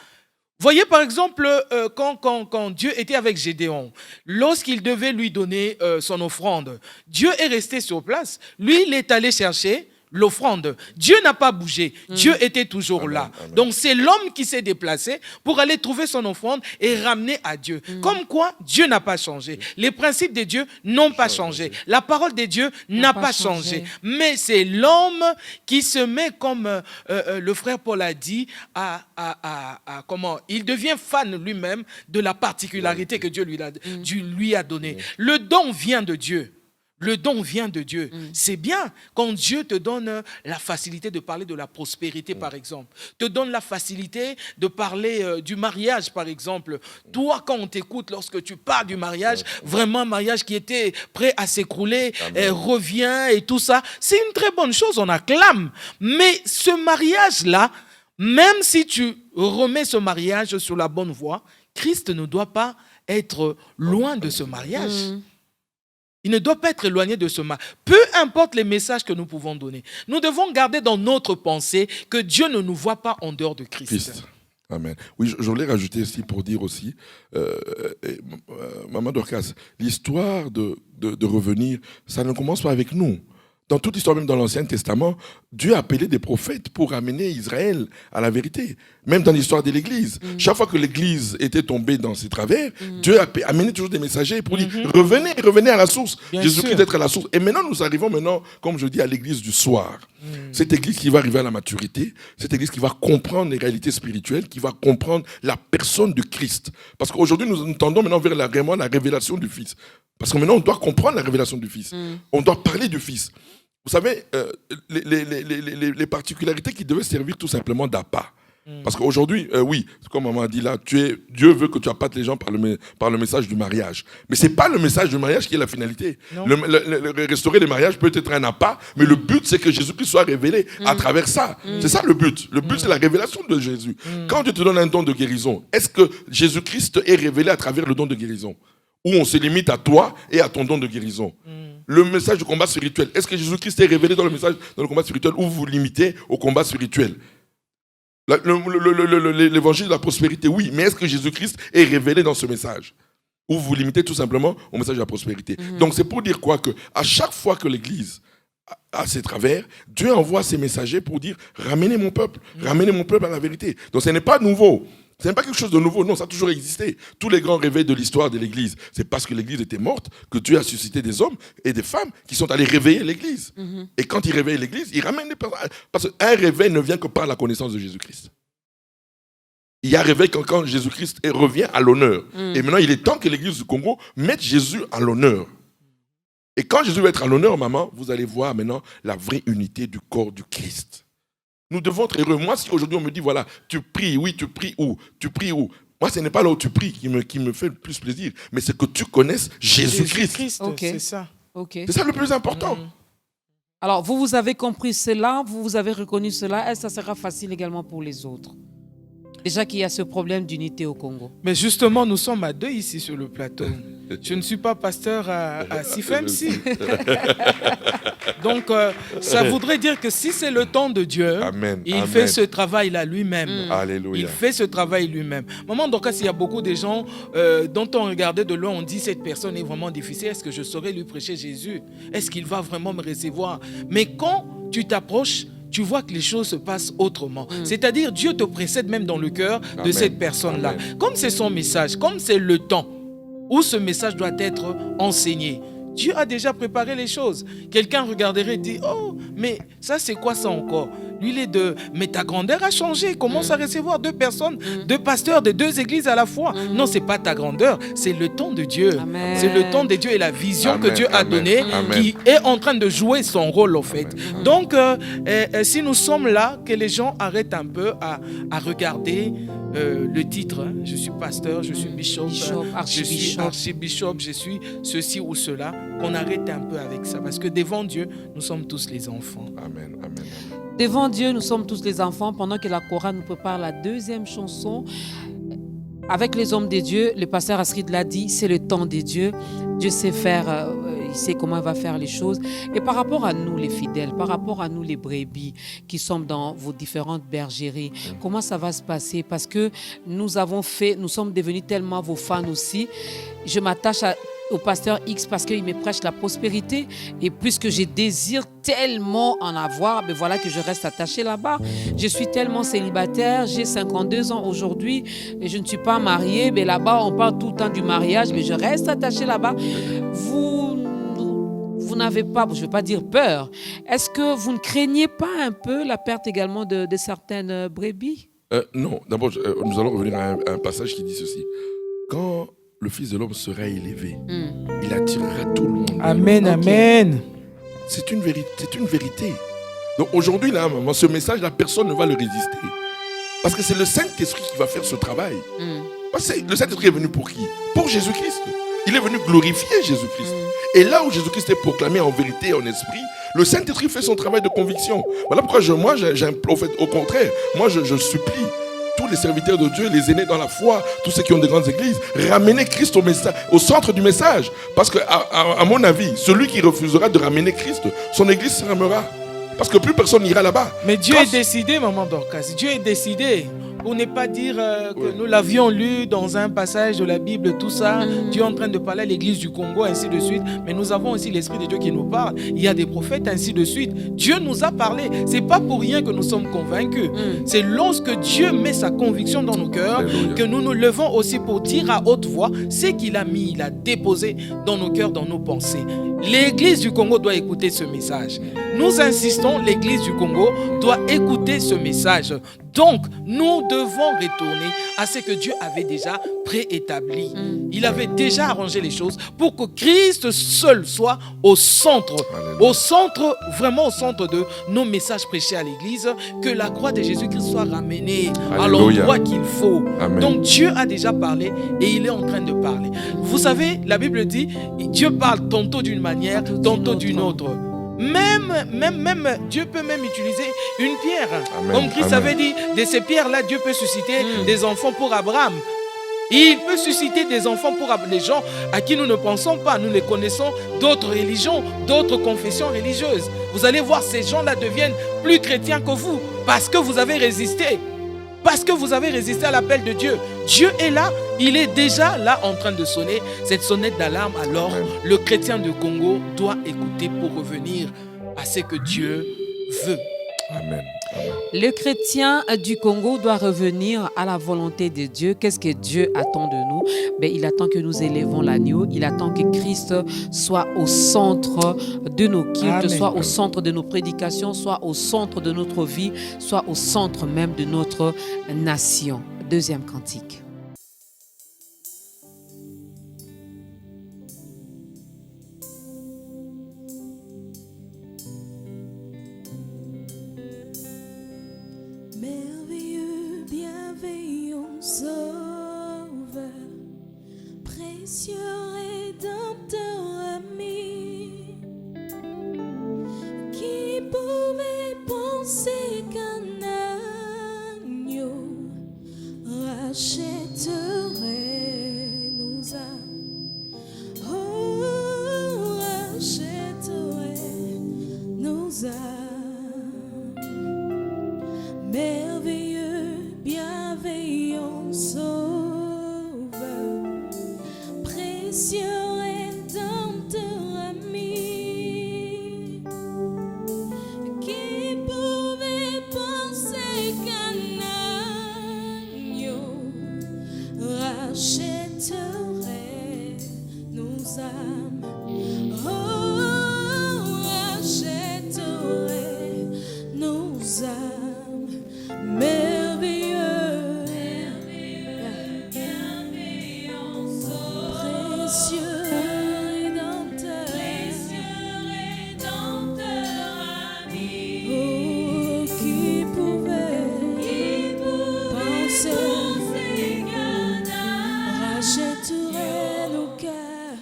Voyez par exemple quand Dieu était avec Gédéon, lorsqu'il devait lui donner son offrande, Dieu est resté sur place. Lui, il est allé chercher l'offrande. Dieu n'a pas bougé. Dieu était toujours là. Amen. Donc c'est l'homme qui s'est déplacé pour aller trouver son offrande et ramener à Dieu. Comme quoi, Dieu n'a pas changé. Les principes de Dieu n'ont pas changé. La parole de Dieu n'a pas changé. Mais c'est l'homme qui se met, comme le frère Paul a dit, il devient fan lui-même de la particularité que Dieu lui a donnée. Le don vient de Dieu. Le don vient de Dieu. C'est bien quand Dieu te donne la facilité de parler de la prospérité, par exemple. Te donne la facilité de parler du mariage, par exemple. Toi, quand on t'écoute, lorsque tu parles du mariage, vraiment un mariage qui était prêt à s'écrouler, revient et tout ça, c'est une très bonne chose, on acclame. Mais ce mariage-là, même si tu remets ce mariage sur la bonne voie, Christ ne doit pas être loin de ce mariage. Il ne doit pas être éloigné de ce mal. Peu importe les messages que nous pouvons donner, nous devons garder dans notre pensée que Dieu ne nous voit pas en dehors de Christ. Amen. Oui, je voulais rajouter aussi pour dire aussi, Maman Dorcas, l'histoire de revenir, ça ne commence pas avec nous. Dans toute l'histoire, même dans l'Ancien Testament, Dieu a appelé des prophètes pour amener Israël à la vérité. Même dans l'histoire de l'Église. Chaque fois que l'Église était tombée dans ses travers, Dieu a amené toujours des messagers pour dire revenez à la source. Jésus-Christ d'être à la source. Et maintenant, nous arrivons comme je dis, à l'Église du soir. Cette Église qui va arriver à la maturité, cette Église qui va comprendre les réalités spirituelles, qui va comprendre la personne de Christ. Parce qu'aujourd'hui, nous tendons maintenant vers vraiment la révélation du Fils. Parce que maintenant, on doit comprendre la révélation du Fils. On doit parler du Fils. Vous savez, les particularités qui devaient servir tout simplement d'appât. Parce qu'aujourd'hui, oui, comme maman a dit là, Dieu veut que tu appâtes les gens par le message du mariage. Mais ce n'est pas le message du mariage qui est la finalité. Restaurer les mariages peut être un appât, mais le but, c'est que Jésus-Christ soit révélé à travers ça. C'est ça le but. Le but, c'est la révélation de Jésus. Quand Dieu te donne un don de guérison, est-ce que Jésus-Christ est révélé à travers le don de guérison? Ou on se limite à toi et à ton don de guérison? Le message du combat spirituel, est-ce que Jésus-Christ est révélé dans le combat spirituel, ou vous vous limitez au combat spirituel? L'évangile de la prospérité, oui, mais est-ce que Jésus-Christ est révélé dans ce message? Ou vous vous limitez tout simplement au message de la prospérité? Donc c'est pour dire quoi? Que à chaque fois que l'Église a ses travers, Dieu envoie ses messagers pour dire ramenez mon peuple à la vérité. Donc ce n'est pas nouveau. Ce n'est pas quelque chose de nouveau, non, ça a toujours existé. Tous les grands réveils de l'histoire de l'Église, c'est parce que l'Église était morte que Dieu a suscité des hommes et des femmes qui sont allés réveiller l'Église. Et quand ils réveillent l'Église, ils ramènent des personnes. Parce qu'un réveil ne vient que par la connaissance de Jésus-Christ. Il y a un réveil quand Jésus-Christ revient à l'honneur. Et maintenant, il est temps que l'Église du Congo mette Jésus à l'honneur. Et quand Jésus va être à l'honneur, maman, vous allez voir maintenant la vraie unité du corps du Christ. Nous devons être heureux. Moi, si aujourd'hui on me dit, voilà, tu pries, oui, tu pries où? Tu pries où? Moi, ce n'est pas là où tu pries qui me fait le plus plaisir, mais c'est que tu connaisses Jésus-Christ. Okay. C'est ça. Okay. C'est ça le plus important. Alors, vous avez compris cela, vous avez reconnu cela, et ça sera facile également pour les autres. Déjà qu'il y a ce problème d'unité au Congo. Mais justement, nous sommes à deux ici sur le plateau. Je ne suis pas pasteur à CIFMC. Donc, ça voudrait dire que si c'est le temps de Dieu, il fait ce travail-là lui-même. Alléluia. Il fait ce travail lui-même. Maman Dorcas, il y a beaucoup de gens dont on regardait de loin, on dit cette personne est vraiment difficile. Est-ce que je saurais lui prêcher Jésus? Est-ce qu'il va vraiment me recevoir? Mais quand tu t'approches, tu vois que les choses se passent autrement. C'est-à-dire, Dieu te précède même dans le cœur de cette personne-là. Comme c'est son message, comme c'est le temps où ce message doit être enseigné, Dieu a déjà préparé les choses. Quelqu'un regarderait et dit, oh, mais ça c'est quoi ça encore? Lui, il est mais ta grandeur a changé. Commence à recevoir deux personnes, deux pasteurs de deux églises à la fois. Non, c'est pas ta grandeur, c'est le temps de Dieu. Amen. C'est le temps de Dieu et la vision que Dieu a donnée qui est en train de jouer son rôle, en fait. Donc, si nous sommes là, que les gens arrêtent un peu à regarder le titre. Hein. Je suis pasteur, je suis bishop, je suis archibishop, je suis ceci ou cela. Qu'on arrête un peu avec ça. Parce que devant Dieu, nous sommes tous les enfants. Amen, amen, amen. Devant Dieu, nous sommes tous les enfants. Pendant que la chorale nous prépare la deuxième chanson, avec les hommes de Dieu, le pasteur Astrid l'a dit, c'est le temps de Dieu. Dieu sait faire, il sait comment il va faire les choses. Et par rapport à nous, les fidèles, par rapport à nous, les brebis, qui sommes dans vos différentes bergeries, comment ça va se passer? Parce que nous sommes devenus tellement vos fans aussi. Je m'attache au pasteur X parce qu'il me prêche la prospérité et puisque je désire tellement en avoir, mais voilà que je reste attachée là-bas. Je suis tellement célibataire, j'ai 52 ans aujourd'hui et je ne suis pas mariée, mais là-bas on parle tout le temps du mariage, mais je reste attachée là-bas. Vous n'avez pas, je ne veux pas dire peur, est-ce que vous ne craignez pas un peu la perte également de certaines brebis? Non, d'abord nous allons revenir à un passage qui dit ceci. Quand le Fils de l'homme sera élevé, il attirera tout le monde. Amen, amen. C'est une vérité. Donc aujourd'hui, là, ce message, la personne ne va le résister. Parce que c'est le Saint-Esprit qui va faire ce travail. Parce que le Saint-Esprit est venu pour qui? Pour Jésus-Christ. Il est venu glorifier Jésus-Christ. Et là où Jésus-Christ est proclamé en vérité et en esprit, le Saint-Esprit fait son travail de conviction. Voilà pourquoi au fait, au contraire, moi je supplie tous les serviteurs de Dieu, les aînés dans la foi, tous ceux qui ont des grandes églises, ramenez Christ au centre du message. Parce que, à mon avis, celui qui refusera de ramener Christ, son église se ramera. Parce que plus personne n'ira là-bas. Mais Dieu est décidé, maman Dorcas. Dieu est décidé. pour ne pas dire que nous l'avions lu dans un passage de la Bible, tout ça. Dieu est en train de parler à l'église du Congo, ainsi de suite. Mais nous avons aussi l'Esprit de Dieu qui nous parle. Il y a des prophètes, ainsi de suite. Dieu nous a parlé. C'est pas pour rien que nous sommes convaincus. C'est lorsque Dieu met sa conviction dans nos cœurs que nous nous levons aussi pour dire à haute voix ce qu'il a mis, il a déposé dans nos cœurs, dans nos pensées. L'église du Congo doit écouter ce message. Nous insistons, l'église du Congo doit écouter ce message. Donc, nous devons retourner à ce que Dieu avait déjà préétabli. Il avait déjà arrangé les choses pour que Christ seul soit au centre. Au centre, vraiment au centre de nos messages prêchés à l'église, que la croix de Jésus-Christ soit ramenée à l'endroit qu'il faut. Amen. Donc, Dieu a déjà parlé et il est en train de parler. Vous savez, la Bible dit, Dieu parle tantôt d'une manière, tantôt d'une autre. Même Dieu peut même utiliser une pierre. Amen. Comme Christ avait dit, de ces pierres-là, Dieu peut susciter des enfants pour Abraham. Il peut susciter des enfants pour les gens à qui nous ne pensons pas. Nous les connaissons d'autres religions, d'autres confessions religieuses. Vous allez voir, ces gens-là deviennent plus chrétiens que vous parce que vous avez résisté. Parce que vous avez résisté à l'appel de Dieu. Dieu est là, il est déjà là en train de sonner cette sonnette d'alarme. Alors, le chrétien de Congo doit écouter pour revenir à ce que Dieu veut. Amen. Amen. Le chrétien du Congo doit revenir à la volonté de Dieu. Qu'est-ce que Dieu attend de nous? Il attend que nous élevons l'agneau. Il attend que Christ soit au centre de nos cultes, Amen. soit au centre de nos prédications, soit au centre de notre vie, soit au centre même de notre nation. Deuxième cantique. Merveilleux, bienveillant Sauveur, précieux Rédempteur ami, qui pouvait penser qu'un agneau rachèterait nos âmes, oh, rachèterait nos âmes. Merveilleux, bienveillant Sauveur, précieux Rédempteur ami, qui pouvait penser qu'un agneau rachèterait nos âmes, oh, rachèterait nos âmes. Merveilleux, bienveillant Sauveur, précieux Rédempteur ami, oh, qui pouvait penser qu'un rachèterait nos cœurs,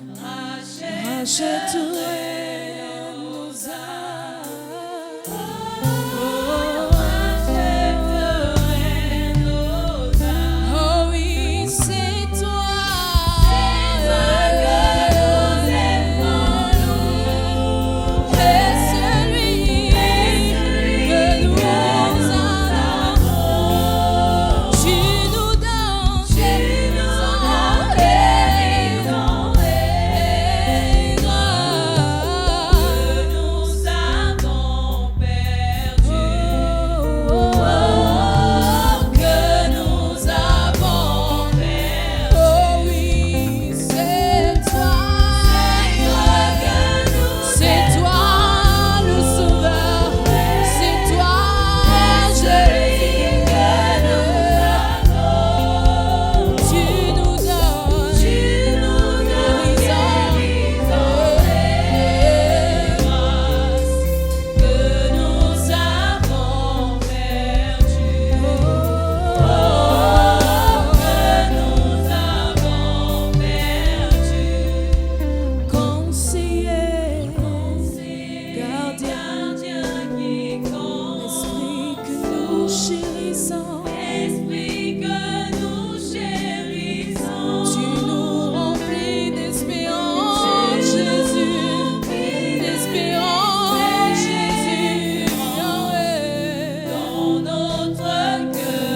rachèterait nos âmes.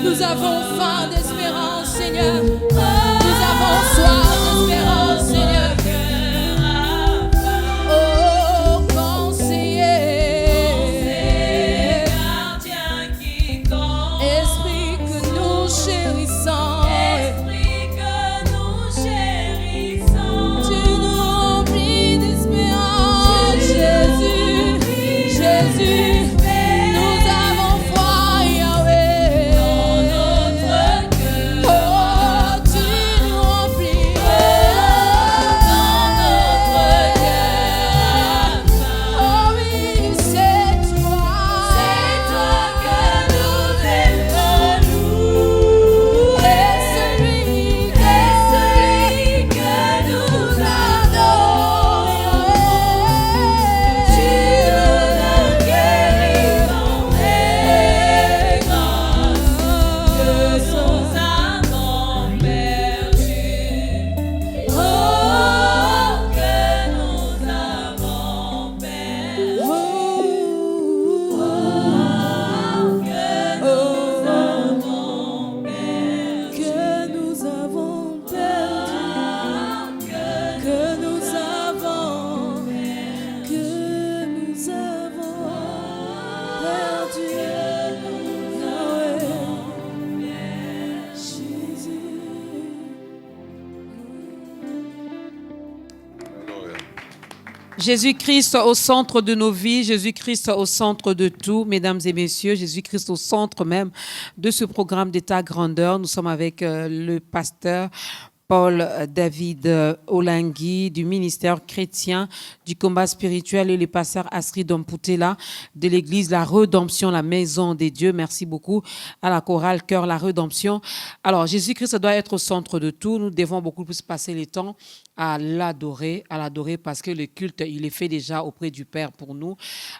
Nous avons soif d'espérance, Seigneur. Nous avons soif d'espérance, Seigneur. Oh, conseiller, gardien qui compte, esprit que nous chérissons. esprit que nous chérissons. Tu nous remplis d'espérance, Jésus, Jésus. Nous avons foi, Yahweh. Notre cœur, Oh, tu nous remplis. dans notre cœur, Oh oui, c'est toi. c'est toi que nous aimons, Et celui et celui que nous adorons. Tu nous guéris et grâce que nous avons perdu. Oh, que nous avons perdu. Oh, Que nous avons perdu, que nous avons perdu, Yahweh, Jésus. Jésus-Christ au centre de nos vies, Jésus-Christ au centre de tout, mesdames et messieurs, Jésus-Christ au centre même de ce programme d'État Grandeur. Nous sommes avec le pasteur Paul David Olangui du ministère chrétien du combat spirituel et le pasteur Astrid Domputela de l'église La Redemption, la maison des dieux. Merci beaucoup à la chorale Cœur La Redemption. Alors, Jésus-Christ doit être au centre de tout. Nous devons beaucoup plus passer le temps à l'adorer parce que le culte, il est fait déjà auprès du Père pour nous.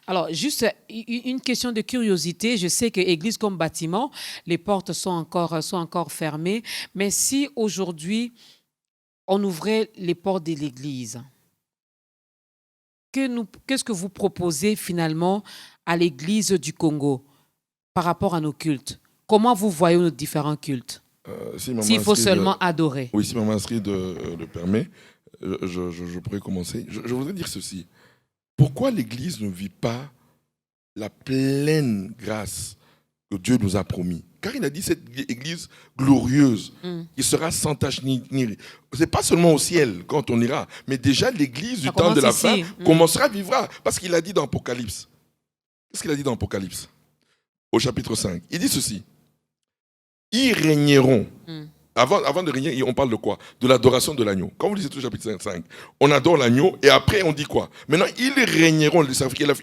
Alors, juste une question de curiosité. Je sais que église comme bâtiment, les portes sont encore fermées. Mais si aujourd'hui, on ouvrait les portes de l'église, qu'est-ce que vous proposez finalement à l'église du Congo par rapport à nos cultes? Comment vous voyez nos différents cultes? Si maman S'il faut Astrid, seulement adorer. Oui, si maman Astrid le permet, je pourrais commencer. Je voudrais dire ceci. Pourquoi l'Église ne vit pas la pleine grâce que Dieu nous a promis? Car il a dit cette Église glorieuse, qui sera sans tache ni... C'est pas seulement au ciel quand on ira, mais déjà l'Église du Ça temps de la commence fin ici. commencera, vivra. Parce qu'il a dit dans Apocalypse. Qu'est-ce qu'il a dit dans Apocalypse? Au chapitre 5. Il dit ceci. Ils régneront. Avant de régner, on parle de quoi? De l'adoration de l'agneau. Quand vous lisez tout le chapitre 5, on adore l'agneau et après on dit quoi? Maintenant, ils régneront.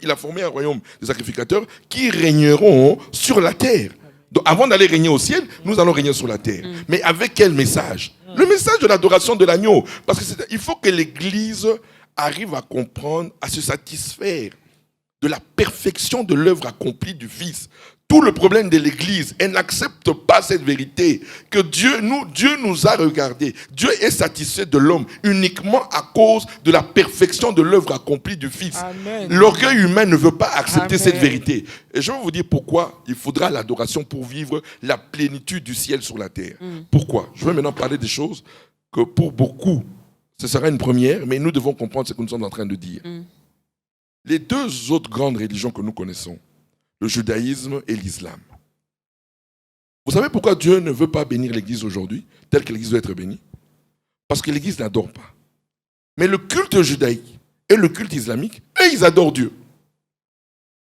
Il a formé un royaume des sacrificateurs qui régneront sur la terre. Donc, avant d'aller régner au ciel, nous allons régner sur la terre. Mais avec quel message? Le message de l'adoration de l'agneau. Parce qu'il faut que l'Église arrive à comprendre, à se satisfaire de la perfection de l'œuvre accomplie du Fils. Tout le problème de l'Église, elle n'accepte pas cette vérité, que Dieu nous a regardés. Dieu est satisfait de l'homme uniquement à cause de la perfection de l'œuvre accomplie du Fils. Amen. L'orgueil humain ne veut pas accepter Amen. cette vérité. Et je vais vous dire pourquoi il faudra l'adoration pour vivre la plénitude du ciel sur la terre. Pourquoi? Je vais maintenant parler des choses que pour beaucoup, ce sera une première, mais nous devons comprendre ce que nous sommes en train de dire. Les deux autres grandes religions que nous connaissons, le judaïsme et l'islam. Vous savez pourquoi Dieu ne veut pas bénir l'Église aujourd'hui, telle que l'Église doit être bénie? Parce que l'Église n'adore pas. Mais le culte judaïque et le culte islamique, eux, ils adorent Dieu.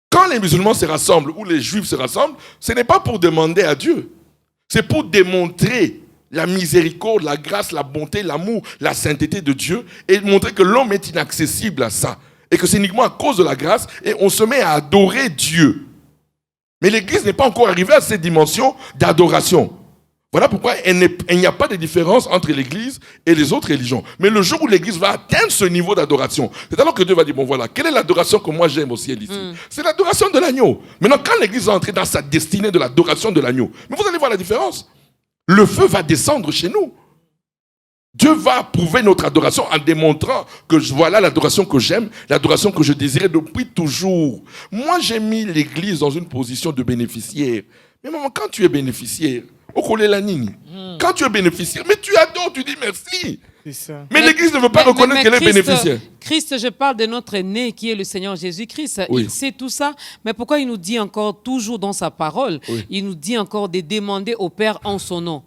Quand les musulmans se rassemblent ou les juifs se rassemblent, ce n'est pas pour demander à Dieu. C'est pour démontrer la miséricorde, la grâce, la bonté, l'amour, la sainteté de Dieu et montrer que l'homme est inaccessible à ça. Et que c'est uniquement à cause de la grâce et on se met à adorer Dieu. Mais l'Église n'est pas encore arrivée à cette dimension d'adoration. Voilà pourquoi il n'y a pas de différence entre l'Église et les autres religions. Mais le jour où l'Église va atteindre ce niveau d'adoration, c'est alors que Dieu va dire, bon voilà, quelle est l'adoration que moi j'aime au ciel ici? C'est l'adoration de l'agneau. Maintenant, quand l'Église va entrer dans sa destinée de l'adoration de l'agneau, mais vous allez voir la différence. Le feu va descendre chez nous. Dieu va approuver notre adoration en démontrant que voilà l'adoration que j'aime, l'adoration que je désirais depuis toujours. Moi, j'ai mis l'Église dans une position de bénéficiaire. Mais maman, quand tu es bénéficiaire, Quand tu es bénéficiaire, mais tu adores, tu dis merci. C'est ça. Mais l'Église ne veut pas reconnaître qu'elle est bénéficiaire. Christ, je parle de notre aîné qui est le Seigneur Jésus-Christ. Oui. Il sait tout ça, mais pourquoi il nous dit encore toujours dans sa parole, Oui. il nous dit encore de demander au Père en son nom.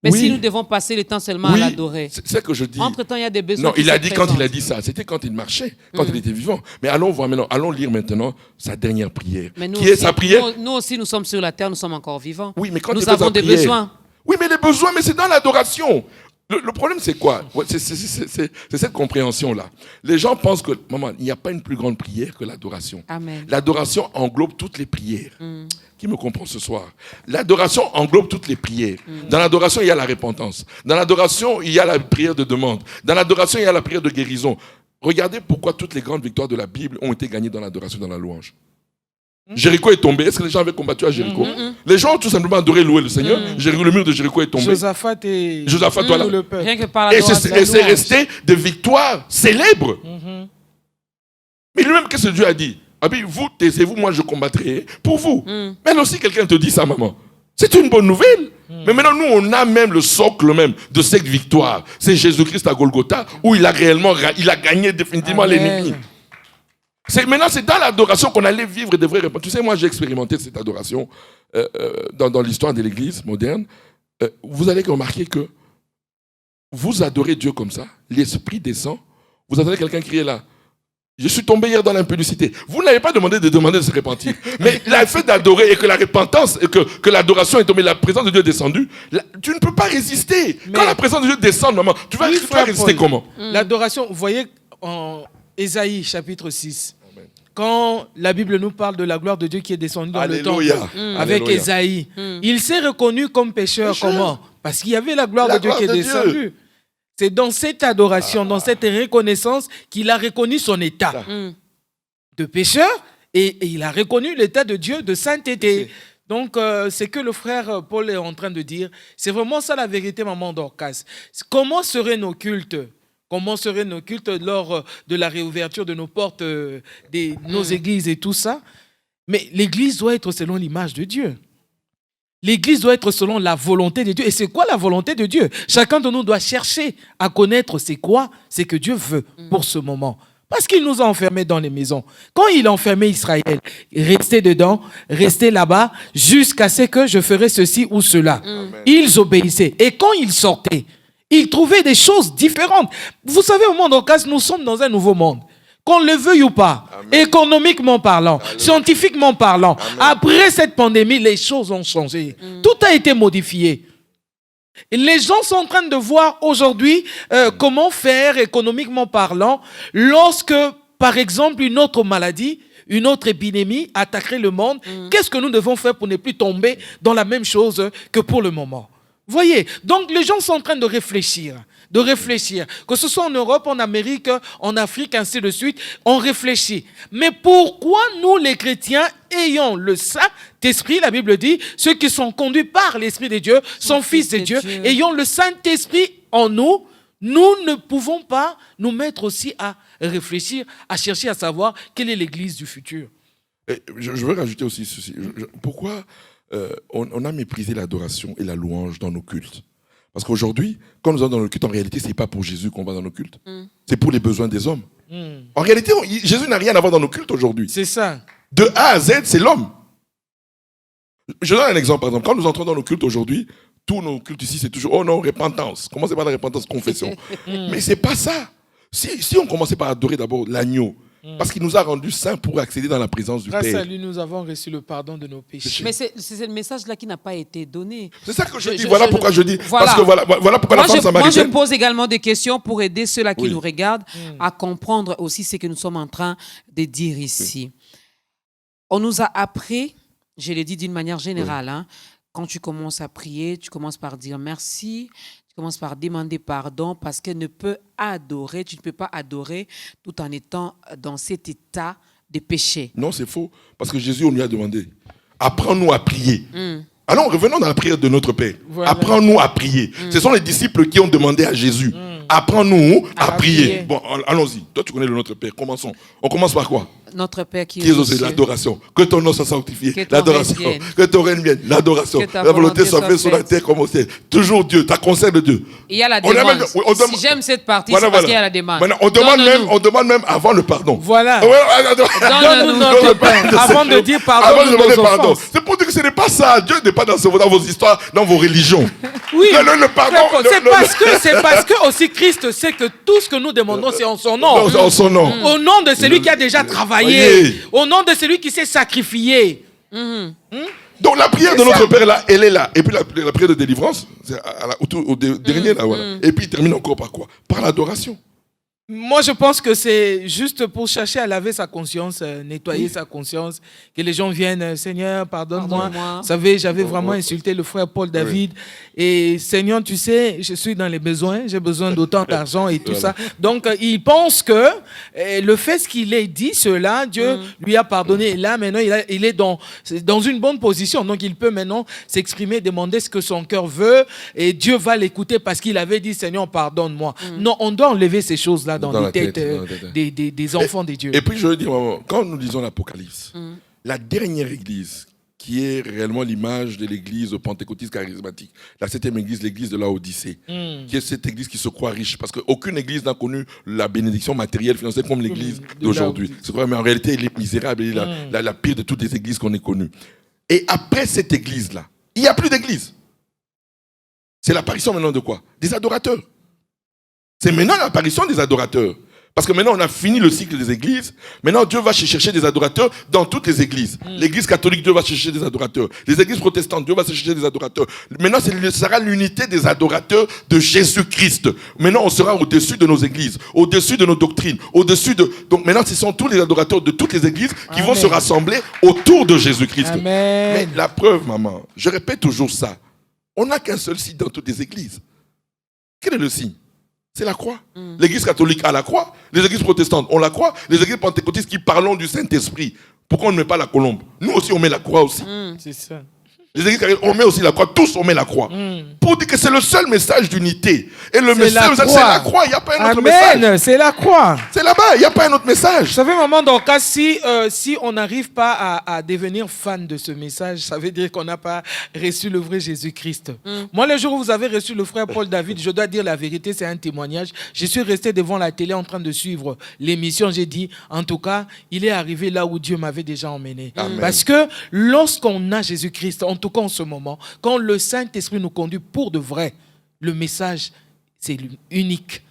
Mais Oui. si nous devons passer le temps seulement à l'adorer. C'est ça que je dis. Entre-temps, il y a des besoins. Non, qui il a se dit quand il a présentent. dit ça, c'était quand il marchait, quand il était vivant. Mais allons voir maintenant, allons lire maintenant sa dernière prière. Mais nous Qui est aussi, sa prière? nous aussi, nous sommes sur la terre, nous sommes encore vivants. Oui, mais quand il nous fait sa avons des prière- besoins. Oui, mais les besoins, mais c'est dans l'adoration. Le problème, c'est quoi? Ouais, c'est cette compréhension-là. Les gens pensent que, maman, il n'y a pas une plus grande prière que l'adoration. Amen. L'adoration englobe toutes les prières. Qui me comprend ce soir? L'adoration englobe toutes les prières. Dans l'adoration, il y a la repentance. Dans l'adoration, il y a la prière de demande. Dans l'adoration, il y a la prière de guérison. Regardez pourquoi toutes les grandes victoires de la Bible ont été gagnées dans l'adoration, dans la louange. Jéricho est tombé. Est-ce que les gens avaient combattu à Jéricho? Les gens ont tout simplement adoré, loué le Seigneur. Le mur de Jéricho est tombé. Josaphat et voilà. tout le peuple. Rien que par Et l'adoration. c'est resté des victoires célèbres. Mais lui-même, qu'est-ce que Dieu a dit? Ah bien, vous, taisez-vous, moi je combattrai pour vous. Mais aussi, quelqu'un te dit ça, maman. C'est une bonne nouvelle. Mais maintenant, nous, on a même le socle même de cette victoire. C'est Jésus-Christ à Golgotha, où il a réellement, il a gagné définitivement Amen. l'ennemi. Maintenant, c'est dans l'adoration qu'on allait vivre des vraies réponses. Tu sais, moi, j'ai expérimenté cette adoration dans l'histoire de l'Église moderne. Vous allez remarquer que vous adorez Dieu comme ça, l'Esprit descend, vous entendez quelqu'un crier là. Je suis tombé hier dans l'impudicité. Vous n'avez pas demandé de se repentir. Mais le fait d'adorer et que la repentance, et que l'adoration est tombée, la présence de Dieu est descendue, tu ne peux pas résister. Mais- Quand la présence de Dieu descend, maman, tu vas Oui, frère résister Paul. comment? L'adoration, vous voyez en Ésaïe chapitre 6, quand la Bible nous parle de la gloire de Dieu qui est descendue dans Alléluia. le temple avec Alléluia. Ésaïe, il s'est reconnu comme pécheur. Comment? Parce qu'il y avait la gloire La de Dieu qui est gloire de Dieu. descendue. C'est dans cette adoration, dans cette reconnaissance qu'il a reconnu son état de pécheur et il a reconnu l'état de Dieu de sainteté. Donc, c'est que le frère Paul est en train de dire. C'est vraiment ça la vérité, maman Dorcas. Comment seraient nos cultes? Comment seraient nos cultes lors de la réouverture de nos portes, de nos églises et tout ça? Mais l'église doit être selon l'image de Dieu. L'église doit être selon la volonté de Dieu. Et c'est quoi la volonté de Dieu? Chacun de nous doit chercher à connaître c'est quoi, c'est que Dieu veut pour ce moment. Parce qu'il nous a enfermés dans les maisons. Quand il a enfermé Israël, restez dedans, restez là-bas, jusqu'à ce que je ferai ceci ou cela. Ils obéissaient. Et quand ils sortaient, ils trouvaient des choses différentes. Vous savez, au monde en nous sommes dans un nouveau monde. Qu'on le veuille ou pas, économiquement parlant, scientifiquement parlant, après cette pandémie, les choses ont changé. Tout a été modifié. Et les gens sont en train de voir aujourd'hui comment faire économiquement parlant lorsque, par exemple, une autre maladie, une autre épidémie attaquerait le monde. Qu'est-ce que nous devons faire pour ne plus tomber dans la même chose que pour le moment? Voyez, donc les gens sont en train de réfléchir, que ce soit en Europe, en Amérique, en Afrique, ainsi de suite, on réfléchit. Mais pourquoi nous, les chrétiens, ayant le Saint-Esprit, la Bible dit, ceux qui sont conduits par l'Esprit de Dieu sont fils de Dieu, ayant le Saint-Esprit en nous, nous ne pouvons pas nous mettre aussi à réfléchir, à chercher à savoir quelle est l'église du futur. Et je veux rajouter aussi ceci. Pourquoi on a méprisé l'adoration et la louange dans nos cultes? Parce qu'aujourd'hui, quand nous allons dans nos cultes, en réalité, ce n'est pas pour Jésus qu'on va dans nos cultes. C'est pour les besoins des hommes. En réalité, Jésus n'a rien à voir dans nos cultes aujourd'hui. C'est ça. De A à Z, c'est l'homme. Je donne un exemple, par exemple. Quand nous entrons dans nos cultes aujourd'hui, tous nos cultes ici, c'est toujours, oh non, repentance. Commencez par la repentance, confession. Mais ce n'est pas ça. Si on commençait par adorer d'abord l'agneau, parce qu'il nous a rendus saints pour accéder dans la présence du Grâce Père. à lui, nous avons reçu le pardon de nos péchés. Mais c'est le message-là qui n'a pas été donné. C'est ça que je dis. Voilà pourquoi je dis. Voilà. Parce que voilà pourquoi la femme Moi, je samaritaine. pose également des questions pour aider ceux-là qui Oui. nous regardent à comprendre aussi ce que nous sommes en train de dire ici. On nous a appris, je l'ai dit d'une manière générale, hein, quand tu commences à prier, tu commences par dire merci, tu commences par demander pardon parce qu'elle ne peut adorer, tu ne peux pas adorer tout en étant dans cet état de péché. Non, c'est faux. Parce que Jésus, on lui a demandé, apprends-nous à prier. Alors, revenons dans la prière de notre Père. Voilà. Apprends-nous à prier. Ce sont les disciples qui ont demandé à Jésus. Apprends-nous à prier. prier. Bon, allons-y. Toi, tu connais le Notre Père. Commençons. On commence par quoi? Notre Père qui Qui est aux aux cieux. l'adoration. Que ton nom soit sanctifié. Que ton L'adoration. règne vienne. Que ton règne vienne. L'adoration. Que ta La volonté soit volonté faite sur la soit terre comme au ciel. Toujours Dieu. Ta conseil de Dieu. Il y a la On demande. demande- on demande- Si j'aime cette partie, Voilà, c'est parce voilà. qu'il y a la demande. Maintenant, on demande même avant le pardon. Voilà. Donne-nous notre pain. Avant de dire pardon Avant de de demander nos pardon. offenses. C'est pour dire que ce n'est pas ça. Dieu n'est pas dans vos histoires, dans vos religions. Oui, Le pardon. c'est parce que aussi Christ sait que tout ce que nous demandons, c'est en son nom. Non, c'est en son nom. Au nom de celui qui a déjà travaillé. Oui. Au nom de celui qui s'est sacrifié. Donc la prière de notre Père là, elle est là. Et puis la prière de délivrance, c'est au dernier là, voilà. Et puis il termine encore par quoi? Par l'adoration. Moi, je pense que c'est juste pour chercher à laver sa conscience, nettoyer sa conscience, que les gens viennent, Seigneur, pardonne-moi. Pardonne-moi. Vous savez, j'avais vraiment insulté le frère Paul David. Et Seigneur, tu sais, je suis dans les besoins, j'ai besoin d'autant d'argent et tout ça. Donc, il pense que le fait qu'il ait dit cela, Dieu lui a pardonné. Et là, maintenant, il est dans une bonne position. Donc, il peut maintenant s'exprimer, demander ce que son cœur veut. Et Dieu va l'écouter parce qu'il avait dit, Seigneur, pardonne-moi. Non, on doit enlever ces choses-là dans la les têtes tête, dans la tête. des enfants de Dieu. Et puis je veux dire, maman, quand nous lisons l'Apocalypse, la dernière église, qui est réellement l'image de l'église pentecôtiste charismatique, la 7e église, l'église de Laodicée, qui est cette église qui se croit riche, parce qu'aucune église n'a connu la bénédiction matérielle, financière comme l'église d'aujourd'hui. C'est vrai, mais en réalité, elle est misérable, elle est la pire de toutes les églises qu'on ait connues. Et après cette église-là, il n'y a plus d'église. C'est l'apparition maintenant de quoi? Des adorateurs. C'est maintenant l'apparition des adorateurs. Parce que maintenant, on a fini le cycle des églises. Maintenant, Dieu va chercher des adorateurs dans toutes les églises. L'église catholique, Dieu va chercher des adorateurs. Les églises protestantes, Dieu va chercher des adorateurs. Maintenant, ce sera l'unité des adorateurs de Jésus-Christ. Maintenant, on sera au-dessus de nos églises, au-dessus de nos doctrines, au-dessus de... Donc maintenant, ce sont tous les adorateurs de toutes les églises qui vont se rassembler autour de Jésus-Christ. Amen. Mais la preuve, maman, je répète toujours ça. On n'a qu'un seul signe dans toutes les églises. Quel est le signe? C'est la croix. L'église catholique a la croix. Les églises protestantes ont la croix. Les églises pentecôtistes qui parlent du Saint-Esprit. Pourquoi on ne met pas la colombe? Nous aussi, on met la croix aussi. C'est ça. Les églises catholiques, on met aussi la croix. Tous, on met la croix. Pour dire que c'est le seul message d'unité. Et le message, c'est la croix. Il n'y a pas un autre message. Amen, c'est la croix. C'est là-bas. Il n'y a pas un autre message. Vous savez, maman, dans le cas, si on n'arrive pas à devenir fan de ce message, ça veut dire qu'on n'a pas reçu le vrai Jésus-Christ. Moi, le jour où vous avez reçu le frère Paul David, je dois dire la vérité, c'est un témoignage. Je suis resté devant la télé en train de suivre l'émission. J'ai dit, en tout cas, il est arrivé là où Dieu m'avait déjà emmené. Amen. Parce que lorsqu'on a Jésus-Christ, en tout cas en ce moment, quand le Saint-Esprit nous conduit pour de vrai, le message, c'est unique.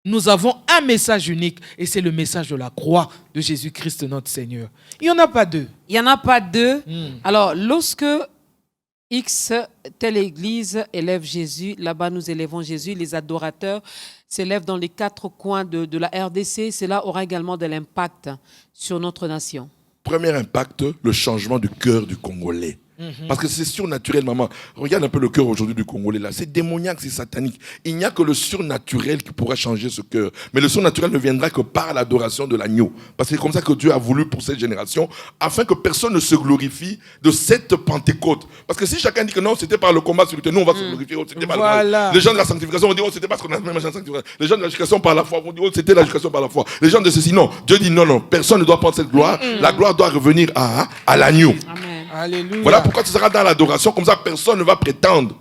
Nous avons un message unique et c'est le message de la croix de Jésus-Christ notre Seigneur. Il n'y en a pas deux. Il n'y en a pas deux. Alors, lorsque X, telle église, élève Jésus, là-bas nous élevons Jésus, les adorateurs s'élèvent dans les quatre coins de la RDC, cela aura également de l'impact sur notre nation. Premier impact, le changement du cœur du Congolais. Parce que c'est surnaturel, maman. Regarde un peu le cœur aujourd'hui du Congolais là. C'est démoniaque, c'est satanique. Il n'y a que le surnaturel qui pourra changer ce cœur. Mais le surnaturel ne viendra que par l'adoration de l'agneau. Parce que c'est comme ça que Dieu a voulu pour cette génération, afin que personne ne se glorifie de cette Pentecôte. Parce que si chacun dit que non, c'était par le combat spirituel, nous on va se glorifier, c'était par le mal. Les gens de la sanctification vont dire, oh, c'était parce qu'on a même la sanctification. Les gens de l'éducation par la foi vont dire, oh, c'était l'éducation par la foi. Les gens de ceci, non. Dieu dit, non, personne ne doit prendre cette gloire. La gloire doit revenir à l'agneau. Amen. Alléluia. Voilà pourquoi ce sera dans l'adoration, comme ça personne ne va prétendre.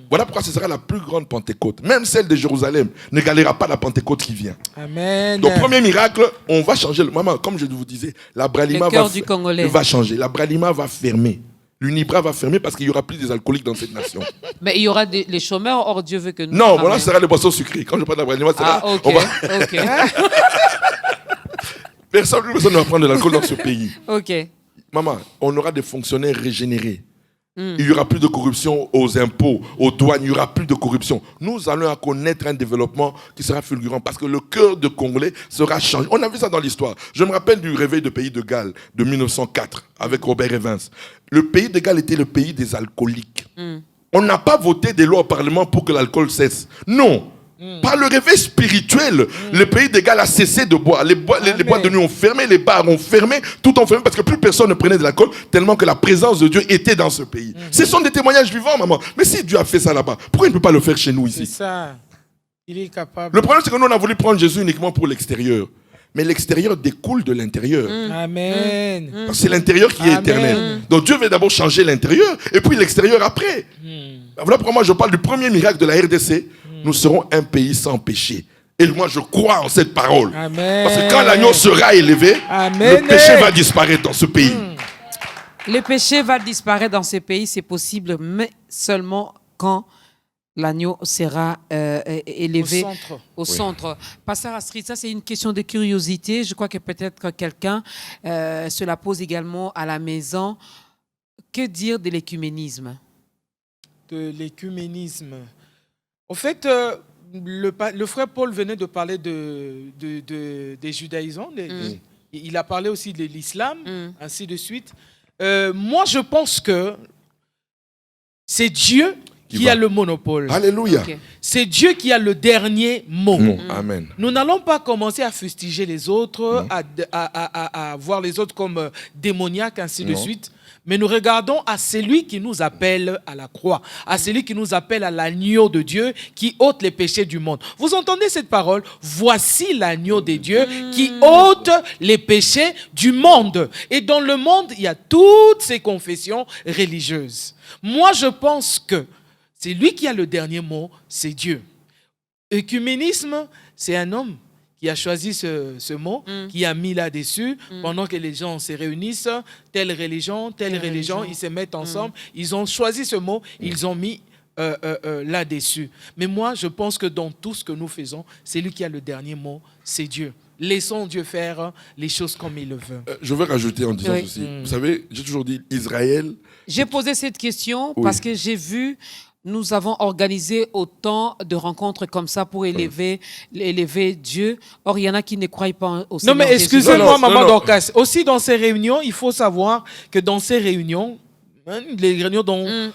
Voilà pourquoi ce sera la plus grande Pentecôte. Même celle de Jérusalem ne galérera pas la Pentecôte qui vient. Amen. Donc premier miracle, on va changer. Maman, comme je vous disais, la Bralima va changer. La Bralima va fermer. L'Unibra va fermer parce qu'il n'y aura plus des alcooliques dans cette nation. Mais il y aura les chômeurs, or Dieu veut que nous... Non, voilà, ce sera les boissons sucrées. Quand je parle de la Bralima, c'est là. Ah, ok, On va... ok. Personne ne va prendre de l'alcool dans ce pays. Ok. Maman, on aura des fonctionnaires régénérés. Il n'y aura plus de corruption aux impôts, aux douanes, il n'y aura plus de corruption. Nous allons connaître un développement qui sera fulgurant parce que le cœur de Congolais sera changé. On a vu ça dans l'histoire. Je me rappelle du réveil de Pays de Galles de 1904 avec Robert Evans. Le Pays de Galles était le pays des alcooliques. On n'a pas voté des lois au Parlement pour que l'alcool cesse. Non. Par le réveil spirituel, le pays des Galles a cessé de boire. Les boîtes de nuit ont fermé, les bars ont fermé, tout ont fermé parce que plus personne ne prenait de l'alcool tellement que la présence de Dieu était dans ce pays. Ce sont des témoignages vivants, maman. Mais si Dieu a fait ça là-bas, pourquoi il ne peut pas le faire chez nous ici? C'est ça. Il est capable. Le problème, c'est que nous, on a voulu prendre Jésus uniquement pour l'extérieur. Mais l'extérieur découle de l'intérieur. Amen. Parce que c'est l'intérieur qui est Amen. éternel. Donc Dieu veut d'abord changer l'intérieur et puis l'extérieur après. Voilà pourquoi moi je parle du premier miracle de la RDC. Nous serons un pays sans péché. Et moi je crois en cette parole. Amen. Parce que quand l'agneau sera élevé, Amen. le péché va disparaître dans ce pays. Le péché va disparaître dans ces pays, c'est possible, mais seulement quand l'agneau sera élevé au centre. Pasteur Astrid, ça c'est une question de curiosité. Je crois que peut-être que quelqu'un se la pose également à la maison. Que dire de l'écuménisme? De l'écuménisme. En fait, le frère Paul venait de parler des judaïsants. Il a parlé aussi de l'islam, ainsi de suite. Moi, je pense que c'est Dieu qui a le monopole. Alléluia. Ok. C'est Dieu qui a le dernier mot. Amen. Nous n'allons pas commencer à fustiger les autres, à voir les autres comme démoniaques, ainsi de suite. Mais nous regardons à celui qui nous appelle à la croix, à celui qui nous appelle à l'agneau de Dieu qui ôte les péchés du monde. Vous entendez cette parole? Voici l'agneau de Dieu qui ôte les péchés du monde. Et dans le monde, il y a toutes ces confessions religieuses. Moi, je pense que c'est lui qui a le dernier mot, c'est Dieu. Œcuménisme, c'est un homme qui a choisi ce mot, qui a mis là-dessus, pendant que les gens se réunissent, telle religion, ils se mettent ensemble, ils ont choisi ce mot, ils ont mis là-dessus. Mais moi, je pense que dans tout ce que nous faisons, c'est lui qui a le dernier mot, c'est Dieu. Laissons Dieu faire les choses comme il le veut. Je veux rajouter en disant ceci. Vous savez, j'ai toujours dit, Israël... J'ai posé cette question parce que j'ai vu... Nous avons organisé autant de rencontres comme ça pour élever Dieu. Or, il y en a qui ne croient pas au Seigneur. Non, mais Jésus. excusez-moi, maman Dorcas. Aussi, dans ces réunions, il faut savoir que dans ces réunions, les réunions dont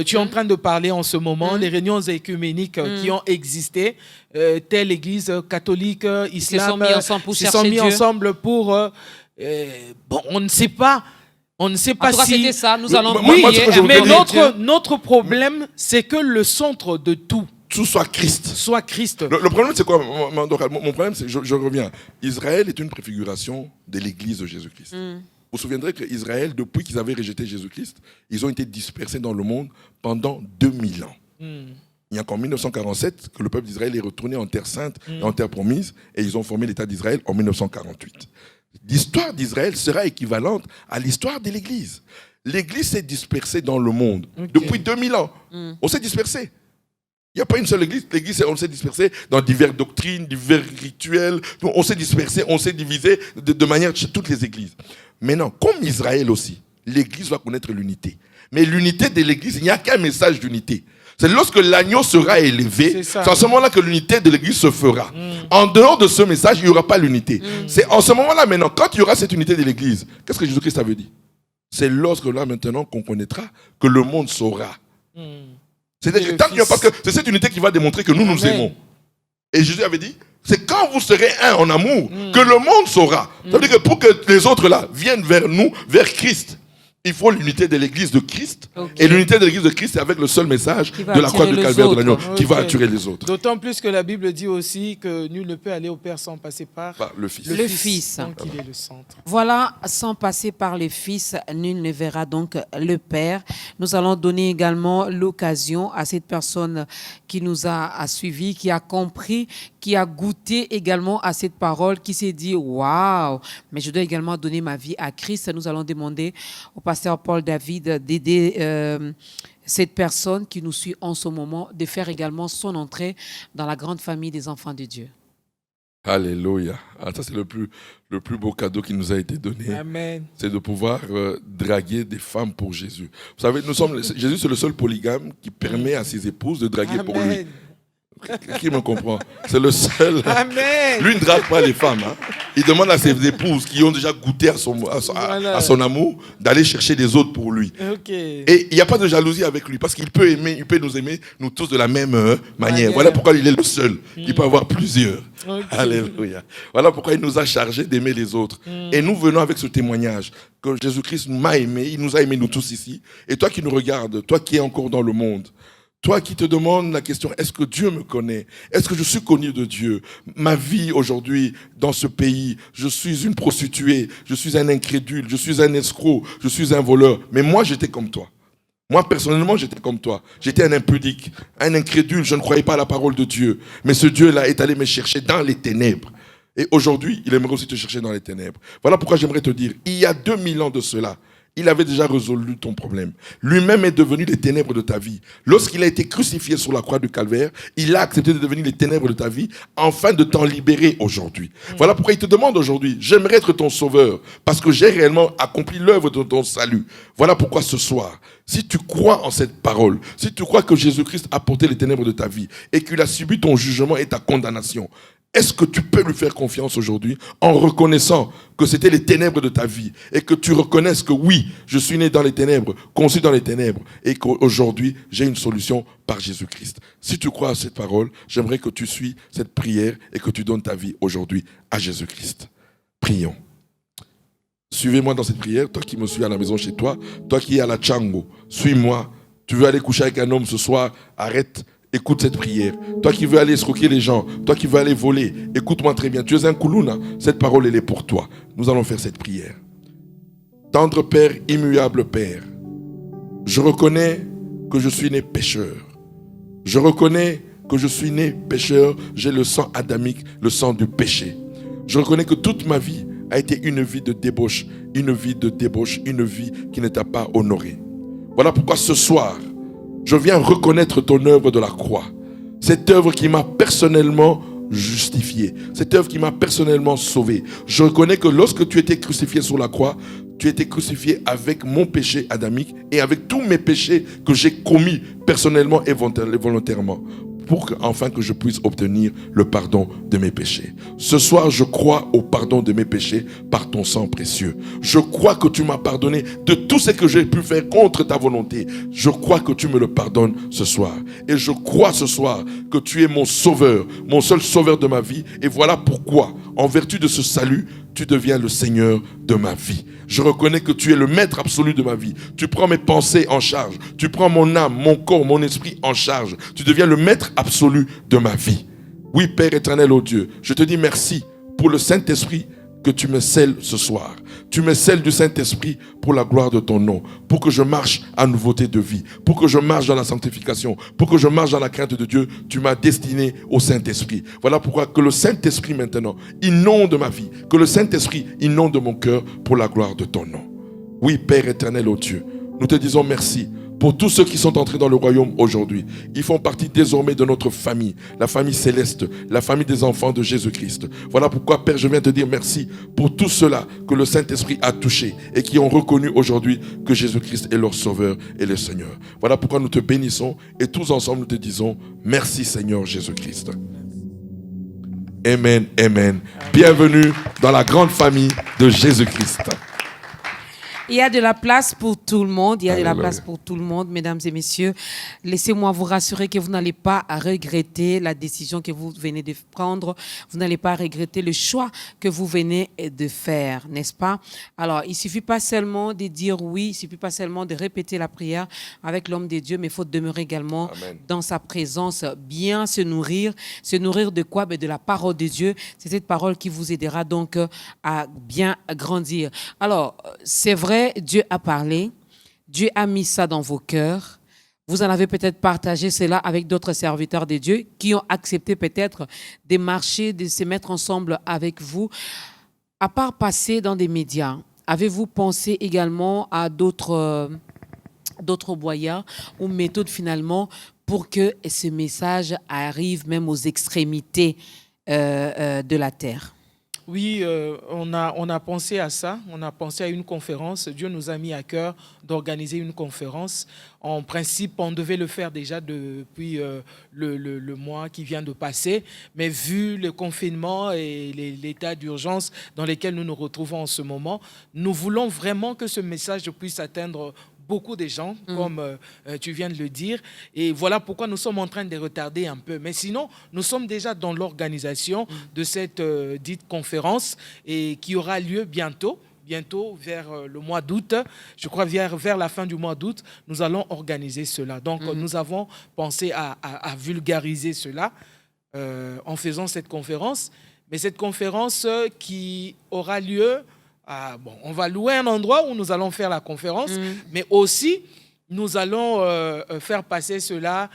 tu es en train de parler en ce moment, les réunions écuméniques qui ont existé, telle église catholique, islam, se sont mis ensemble pour ensemble pour... bon, on ne sait pas. On ne sait pas en tout cas, si... c'était ça. Nous allons Oui, prier, mais Dieu. notre problème, c'est que le centre de tout soit Christ. soit Christ. Le problème, c'est quoi? Mon problème, c'est, je reviens. Israël est une préfiguration de l'église de Jésus-Christ. Vous vous souviendrez qu'Israël, depuis qu'ils avaient rejeté Jésus-Christ, ils ont été dispersés dans le monde pendant 2000 ans. Il n'y a qu'en 1947 que le peuple d'Israël est retourné en terre sainte et en terre promise, et ils ont formé l'État d'Israël en 1948. L'histoire d'Israël sera équivalente à l'histoire de l'Église. L'Église s'est dispersée dans le monde depuis 2000 ans. On s'est dispersé. Il n'y a pas une seule Église. L'Église, on s'est dispersé dans diverses doctrines, divers rituels. On s'est dispersé, on s'est divisé de manière chez toutes les Églises. Maintenant, comme Israël aussi, l'Église va connaître l'unité. Mais l'unité de l'Église, il n'y a qu'un message d'unité. C'est lorsque l'agneau sera élevé, c'est à ce moment-là que l'unité de l'Église se fera. En dehors de ce message, il n'y aura pas l'unité. C'est en ce moment-là maintenant, quand il y aura cette unité de l'Église, qu'est-ce que Jésus-Christ avait dit? C'est lorsque là maintenant qu'on connaîtra que le monde saura. Parce que c'est cette unité qui va démontrer que nous nous aimons. Et Jésus avait dit, c'est quand vous serez un en amour que le monde saura. Ça veut dire que pour que les autres là viennent vers nous, vers Christ, il faut l'unité de l'Église de Christ. Et l'unité de l'Église de Christ, c'est avec le seul message de la croix du calvaire de l'agneau qui va attirer les autres. D'autant plus que la Bible dit aussi que nul ne peut aller au Père sans passer par le Fils. Le Fils. Donc il est le centre. Voilà, sans passer par le Fils, nul ne verra donc le Père. Nous allons donner également l'occasion à cette personne qui nous a suivis, qui a compris, qui a goûté également à cette parole, qui s'est dit « Waouh, mais je dois également donner ma vie à Christ ». Nous allons demander au pasteur Paul David d'aider cette personne qui nous suit en ce moment, de faire également son entrée dans la grande famille des enfants de Dieu. Alléluia. Ça, c'est le plus beau cadeau qui nous a été donné. Amen. C'est de pouvoir draguer des femmes pour Jésus. Vous savez, Jésus, c'est le seul polygame qui permet à ses épouses de draguer pour lui. Qui me comprend? C'est le seul. Amen. Lui ne drague pas les femmes. Il demande à ses épouses qui ont déjà goûté à son amour d'aller chercher des autres pour lui. Et il n'y a pas de jalousie avec lui parce qu'il peut nous aimer, nous tous de la même manière. Voilà pourquoi il est le seul. Il peut avoir plusieurs. Alléluia. Voilà pourquoi il nous a chargés d'aimer les autres. Et nous venons avec ce témoignage que Jésus-Christ m'a aimé, il nous a aimés nous tous ici. Et toi qui nous regardes, toi qui es encore dans le monde, Toi qui te demandes la question, est-ce que Dieu me connaît? Est-ce que je suis connu de Dieu? Ma vie aujourd'hui dans ce pays, je suis une prostituée, je suis un incrédule, je suis un escroc, je suis un voleur. Mais moi, j'étais comme toi. Moi, personnellement, j'étais comme toi. J'étais un impudique, un incrédule, je ne croyais pas à la parole de Dieu. Mais ce Dieu-là est allé me chercher dans les ténèbres. Et aujourd'hui, il aimerait aussi te chercher dans les ténèbres. Voilà pourquoi j'aimerais te dire, il y a 2000 ans de cela, il avait déjà résolu ton problème. Lui-même est devenu les ténèbres de ta vie. Lorsqu'il a été crucifié sur la croix du Calvaire, il a accepté de devenir les ténèbres de ta vie afin de t'en libérer aujourd'hui. Voilà pourquoi il te demande aujourd'hui, j'aimerais être ton sauveur parce que j'ai réellement accompli l'œuvre de ton salut. Voilà pourquoi ce soir, si tu crois en cette parole, si tu crois que Jésus-Christ a porté les ténèbres de ta vie et qu'il a subi ton jugement et ta condamnation, est-ce que tu peux lui faire confiance aujourd'hui en reconnaissant que c'était les ténèbres de ta vie et que tu reconnaisses que oui, je suis né dans les ténèbres, conçu dans les ténèbres et qu'aujourd'hui, j'ai une solution par Jésus-Christ. Si tu crois à cette parole, j'aimerais que tu suis cette prière et que tu donnes ta vie aujourd'hui à Jésus-Christ. Prions. Suivez-moi dans cette prière, toi qui me suis à la maison chez toi, toi qui es à la Tchango, suis-moi. Tu veux aller coucher avec un homme ce soir, arrête. Écoute cette prière. Toi qui veux aller escroquer les gens, toi qui veux aller voler, écoute-moi très bien. Tu es un Kuluna, cette parole elle est pour toi. Nous allons faire cette prière. Tendre Père, immuable Père, je reconnais que je suis né pécheur. Je reconnais que je suis né pécheur, j'ai le sang adamique, le sang du péché. Je reconnais que toute ma vie a été une vie de débauche, une vie qui ne t'a pas honoré. Voilà pourquoi ce soir, je viens reconnaître ton œuvre de la croix. Cette œuvre qui m'a personnellement justifié. Cette œuvre qui m'a personnellement sauvé. Je reconnais que lorsque tu étais crucifié sur la croix, tu étais crucifié avec mon péché adamique et avec tous mes péchés que j'ai commis personnellement et volontairement. Afin que je puisse obtenir le pardon de mes péchés. Ce soir, je crois au pardon de mes péchés par ton sang précieux. Je crois que tu m'as pardonné de tout ce que j'ai pu faire contre ta volonté. Je crois que tu me le pardonnes ce soir. Et je crois ce soir que tu es mon sauveur, mon seul sauveur de ma vie. Et voilà pourquoi, en vertu de ce salut, tu deviens le Seigneur de ma vie. Je reconnais que tu es le maître absolu de ma vie. Tu prends mes pensées en charge. Tu prends mon âme, mon corps, mon esprit en charge. Tu deviens le maître absolu de ma vie. Oui, Père éternel, oh Dieu, je te dis merci pour le Saint-Esprit que tu me scelles ce soir. Tu me scelles du Saint-Esprit pour la gloire de ton nom, pour que je marche à nouveauté de vie, pour que je marche dans la sanctification, pour que je marche dans la crainte de Dieu. Tu m'as destiné au Saint-Esprit. Voilà pourquoi que le Saint-Esprit maintenant inonde ma vie, que le Saint-Esprit inonde mon cœur pour la gloire de ton nom. Oui, Père éternel, oh Dieu, nous te disons merci pour tous ceux qui sont entrés dans le royaume aujourd'hui. Ils font partie désormais de notre famille, la famille céleste, la famille des enfants de Jésus-Christ. Voilà pourquoi, Père, je viens te dire merci pour tous ceux-là que le Saint-Esprit a touchés et qui ont reconnu aujourd'hui que Jésus-Christ est leur Sauveur et le Seigneur. Voilà pourquoi nous te bénissons et tous ensemble nous te disons merci Seigneur Jésus-Christ. Amen, amen. Bienvenue dans la grande famille de Jésus-Christ. Il y a de la place pour tout le monde. Il y a de la Alléluia. place pour tout le monde, mesdames et messieurs. Laissez-moi vous rassurer que vous n'allez pas regretter la décision que vous venez de prendre. Vous n'allez pas regretter le choix que vous venez de faire, n'est-ce pas? Alors, il ne suffit pas seulement de dire oui, il ne suffit pas seulement de répéter la prière avec l'homme de Dieu, mais il faut demeurer également Amen. dans sa présence, bien se nourrir. Se nourrir de quoi? De la parole de Dieu. C'est cette parole qui vous aidera donc à bien grandir. Alors, c'est vrai, Dieu a parlé, Dieu a mis ça dans vos cœurs. Vous en avez peut-être partagé cela avec d'autres serviteurs de Dieu qui ont accepté peut-être de marcher, de se mettre ensemble avec vous. À part passer dans des médias, avez-vous pensé également à d'autres moyens ou méthodes finalement pour que ce message arrive même aux extrémités de la terre? Oui, on a pensé à ça, on a pensé à une conférence. Dieu nous a mis à cœur d'organiser une conférence. En principe, on devait le faire déjà depuis le mois qui vient de passer, mais vu le confinement et l'état d'urgence dans lequel nous nous retrouvons en ce moment, nous voulons vraiment que ce message puisse atteindre beaucoup de gens, comme tu viens de le dire. Et voilà pourquoi nous sommes en train de retarder un peu. Mais sinon, nous sommes déjà dans l'organisation de cette dite conférence et qui aura lieu bientôt. bientôt, vers le mois d'août, je crois vers la fin du mois d'août, nous allons organiser cela. Donc, nous avons pensé à vulgariser cela en faisant cette conférence. Mais cette conférence qui aura lieu, on va louer un endroit où nous allons faire la conférence, mais aussi nous allons faire passer cela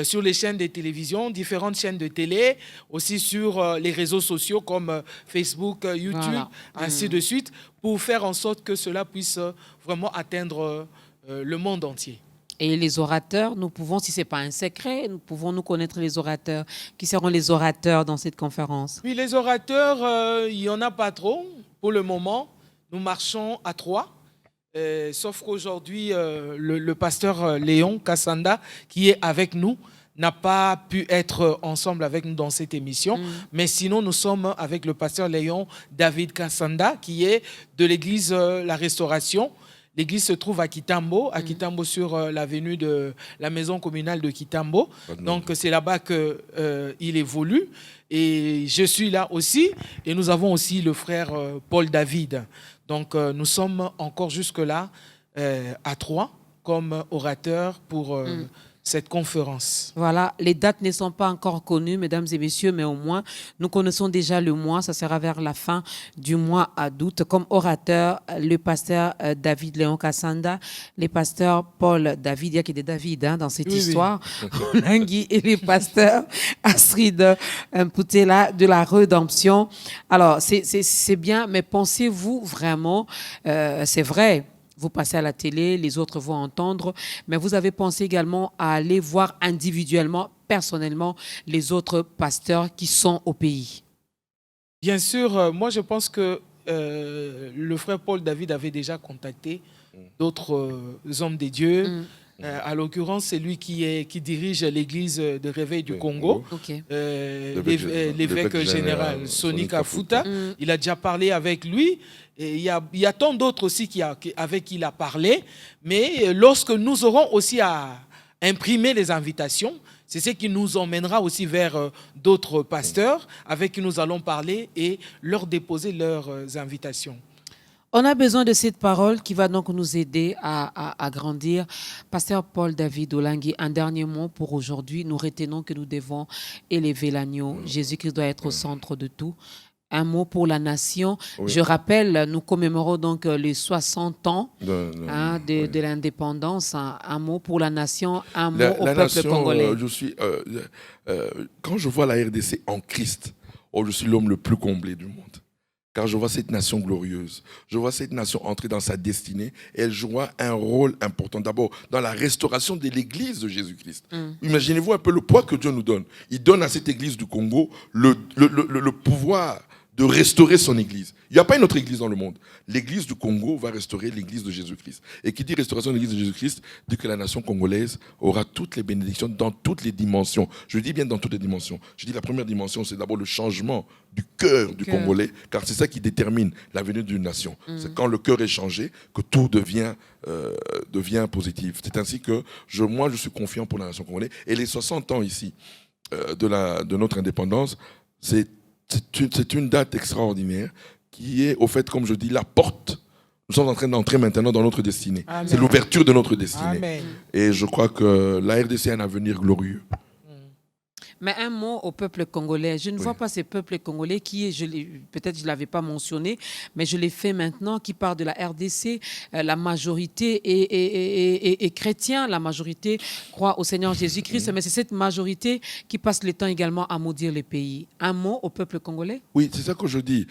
sur les chaînes de télévision, différentes chaînes de télé, aussi sur les réseaux sociaux comme Facebook, YouTube, ainsi de suite, pour faire en sorte que cela puisse vraiment atteindre le monde entier. Et les orateurs, nous pouvons, si ce n'est pas un secret, nous pouvons nous connaître les orateurs. Qui seront les orateurs dans cette conférence? Oui, les orateurs, il n'y en a pas trop pour le moment. Nous marchons à 3. Sauf qu'aujourd'hui, le pasteur Léon Kassanda, qui est avec nous, n'a pas pu être ensemble avec nous dans cette émission. Mais sinon, nous sommes avec le pasteur Léon David Kassanda, qui est de l'église La Restauration. L'église se trouve à Kitambo, sur l'avenue de la maison communale de Kitambo. Donc, c'est là-bas qu'il évolue. Et je suis là aussi. Et nous avons aussi le frère Paul David. Donc, nous sommes encore jusque-là à 3 comme orateurs pour cette conférence. Voilà, les dates ne sont pas encore connues, mesdames et messieurs, mais au moins, nous connaissons déjà le mois. Ça sera vers la fin du mois d'août. Comme orateur, le pasteur David Léon Kassanda, le pasteur Paul David, il y a qui des David dans cette histoire, Olangui, et le pasteur Astrid Mputela de la Rédemption. Alors, c'est bien, mais pensez-vous vraiment, c'est vrai, vous passez à la télé, les autres vont entendre, mais vous avez pensé également à aller voir individuellement, personnellement, les autres pasteurs qui sont au pays? Bien sûr, moi je pense que le frère Paul David avait déjà contacté d'autres hommes de Dieu. À l'occurrence, c'est lui qui dirige l'église de Réveil du Congo, l'évêque général Sonny Kafuta. Il a déjà parlé avec lui. Et il y a tant d'autres aussi avec qui il a parlé. Mais lorsque nous aurons aussi à imprimer les invitations, c'est ce qui nous emmènera aussi vers d'autres pasteurs avec qui nous allons parler et leur déposer leurs invitations. On a besoin de cette parole qui va donc nous aider à grandir. Pasteur Paul David Olangui, un dernier mot pour aujourd'hui. Nous retenons que nous devons élever l'agneau. Jésus-Christ doit être au centre de tout. Un mot pour la nation. Oui. Je rappelle, nous commémorons donc les 60 ans de l'indépendance. Un mot pour la nation, un mot au peuple congolais. Quand je vois la RDC en Christ, je suis l'homme le plus comblé du monde. Car je vois cette nation glorieuse. Je vois cette nation entrer dans sa destinée. Et elle jouera un rôle important. D'abord, dans la restauration de l'église de Jésus-Christ. Imaginez-vous un peu le poids que Dieu nous donne. Il donne à cette église du Congo le pouvoir de restaurer son église. Il n'y a pas une autre église dans le monde. L'église du Congo va restaurer l'église de Jésus-Christ. Et qui dit restauration de l'église de Jésus-Christ, dit que la nation congolaise aura toutes les bénédictions dans toutes les dimensions. Je dis bien dans toutes les dimensions. Je dis la première dimension, c'est d'abord le changement du cœur du Congolais, car c'est ça qui détermine l'avenir d'une nation. C'est quand le cœur est changé que tout devient positif. C'est ainsi que moi, je suis confiant pour la nation congolaise. Et les 60 ans ici de notre indépendance, c'est une date extraordinaire qui est, au fait, comme je dis, la porte. Nous sommes en train d'entrer maintenant dans notre destinée. Amen. C'est l'ouverture de notre destinée. Amen. Et je crois que la RDC a un avenir glorieux. Mais un mot au peuple congolais. Je ne vois pas ces peuples congolais qui, peut-être je ne l'avais pas mentionné, mais je l'ai fait maintenant, qui parle de la RDC. La majorité est chrétien, la majorité croit au Seigneur Jésus-Christ, mais c'est cette majorité qui passe le temps également à maudire les pays. Un mot au peuple congolais? Oui, c'est ça que je dis.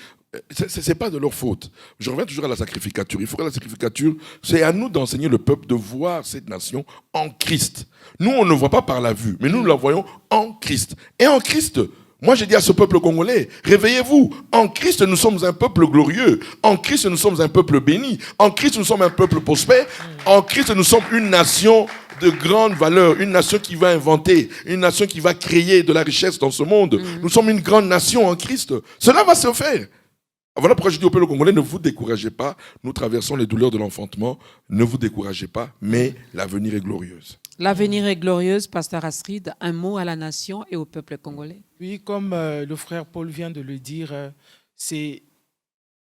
Ce n'est pas de leur faute. Je reviens toujours à la sacrificature. Il faut que la sacrificature, c'est à nous d'enseigner le peuple de voir cette nation en Christ. Nous, on ne voit pas par la vue, mais nous la voyons en Christ. Et en Christ, moi j'ai dit à ce peuple congolais, réveillez-vous. En Christ, nous sommes un peuple glorieux. En Christ, nous sommes un peuple béni. En Christ, nous sommes un peuple prospère. En Christ, nous sommes une nation de grande valeur, une nation qui va inventer, une nation qui va créer de la richesse dans ce monde. Nous sommes une grande nation en Christ. Cela va se faire. Voilà pourquoi je dis au peuple congolais, ne vous découragez pas. Nous traversons les douleurs de l'enfantement. Ne vous découragez pas, mais l'avenir est glorieuse. L'avenir est glorieuse, pasteur Astrid. Un mot à la nation et au peuple congolais. Oui, comme le frère Paul vient de le dire, c'est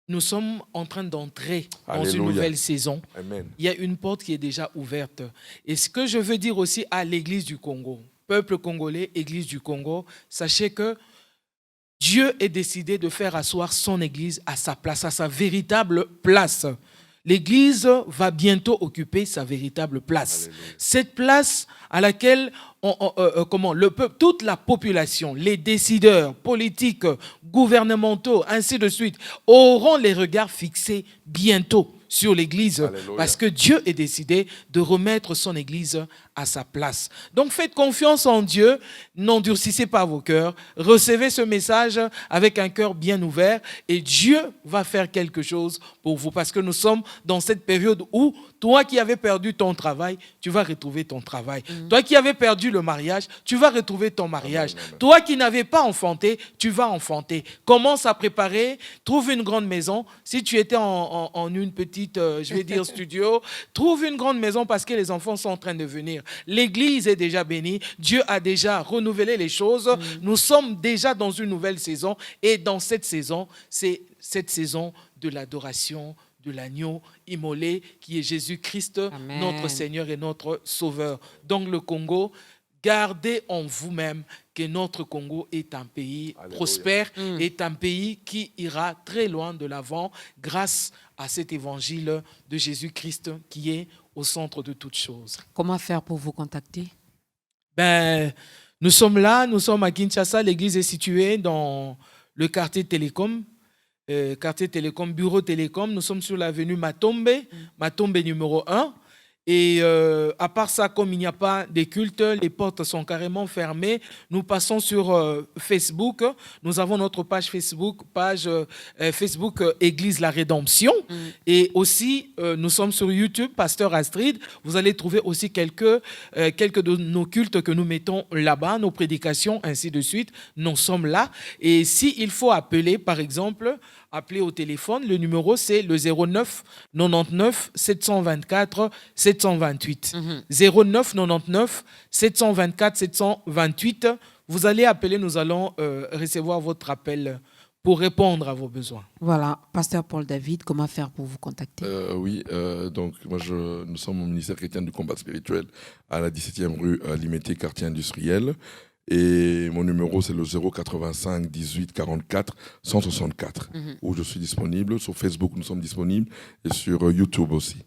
nous sommes en train d'entrer dans une Alléluia. nouvelle saison. Amen. Il y a une porte qui est déjà ouverte. Et ce que je veux dire aussi à l'Église du Congo, peuple congolais, Église du Congo, sachez que Dieu est décidé de faire asseoir son Église à sa place, à sa véritable place. L'Église va bientôt occuper sa véritable place. Alléluia. Cette place à laquelle le peuple, toute la population, les décideurs politiques, gouvernementaux, ainsi de suite, auront les regards fixés bientôt sur l'Église. Alléluia. Parce que Dieu est décidé de remettre son Église à sa place. Donc faites confiance en Dieu, n'endurcissez pas vos cœurs, recevez ce message avec un cœur bien ouvert et Dieu va faire quelque chose pour vous. Parce que nous sommes dans cette période où toi qui avais perdu ton travail, tu vas retrouver ton travail. Toi qui avais perdu le mariage, tu vas retrouver ton mariage. Amen, amen. Toi qui n'avais pas enfanté, tu vas enfanter. Commence à préparer, trouve une grande maison. Si tu étais en une petite, je vais dire studio, trouve une grande maison parce que les enfants sont en train de venir. L'église est déjà bénie. Dieu a déjà renouvelé les choses. Nous sommes déjà dans une nouvelle saison. Et dans cette saison, c'est cette saison de l'adoration de l'agneau immolé qui est Jésus-Christ, Amen. notre Seigneur et notre Sauveur. Donc le Congo, gardez en vous-même que notre Congo est un pays Alléluia. prospère, est un pays qui ira très loin de l'avant grâce à cet évangile de Jésus-Christ qui est au centre de toutes choses. Comment faire pour vous contacter? Nous sommes là, nous sommes à Kinshasa, l'église est située dans le quartier Télécom, bureau Télécom. Nous sommes sur l'avenue Matombe, Matombe numéro 1. Et à part ça, comme il n'y a pas de culte, les portes sont carrément fermées. Nous passons sur Facebook. Nous avons notre page Facebook, Église La Rédemption. Et aussi, nous sommes sur YouTube, Pasteur Astrid. Vous allez trouver aussi quelques de nos cultes que nous mettons là-bas, nos prédications, ainsi de suite. Nous sommes là. Et s'il faut appeler, par exemple, appeler au téléphone, le numéro c'est le 09 99 724 728. 09 99 724 728. Vous allez appeler, nous allons recevoir votre appel pour répondre à vos besoins. Voilà, Pasteur Paul David, comment faire pour vous contacter? Donc moi nous sommes au ministère chrétien du combat spirituel à la 17e rue Limité, quartier industriel. Et mon numéro, c'est le 085 18 44 164, où je suis disponible. Sur Facebook, nous sommes disponibles. Et sur YouTube aussi.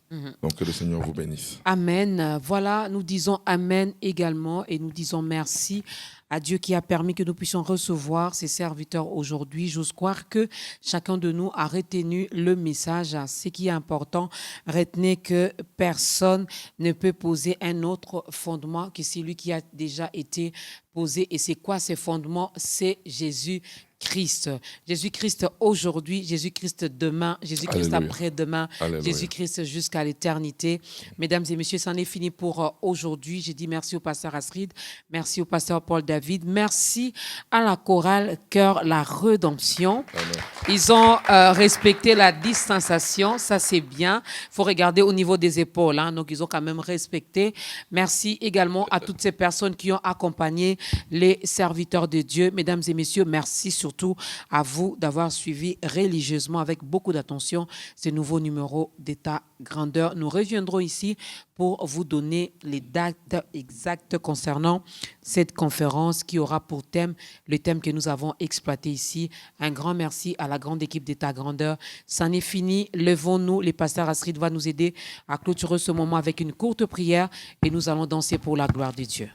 Donc, que le Seigneur vous bénisse. Amen. Voilà, nous disons Amen également et nous disons merci à Dieu qui a permis que nous puissions recevoir ces serviteurs aujourd'hui. J'ose croire que chacun de nous a retenu le message. Ce qui est important, retenez que personne ne peut poser un autre fondement que celui qui a déjà été posé. Et c'est quoi ces fondements? C'est Jésus-Christ. Jésus-Christ aujourd'hui, Jésus-Christ demain, Jésus-Christ Alléluia. après-demain, Alléluia. Jésus-Christ jusqu'à l'éternité. Mesdames et messieurs, c'en est fini pour aujourd'hui. J'ai dit merci au pasteur Astrid, merci au pasteur Paul David, merci à la chorale Cœur la Rédemption. Amen. Ils ont respecté la distanciation, ça c'est bien. Il faut regarder au niveau des épaules, hein. Donc ils ont quand même respecté. Merci également à toutes ces personnes qui ont accompagné les serviteurs de Dieu. Mesdames et messieurs, merci surtout à vous d'avoir suivi religieusement avec beaucoup d'attention ce nouveau numéro d'État Grandeur. Nous reviendrons ici pour vous donner les dates exactes concernant cette conférence qui aura pour thème le thème que nous avons exploité ici. Un grand merci à la grande équipe d'État Grandeur. C'en est fini. Levons-nous. Le pasteur Astrid va nous aider à clôturer ce moment avec une courte prière et nous allons danser pour la gloire de Dieu.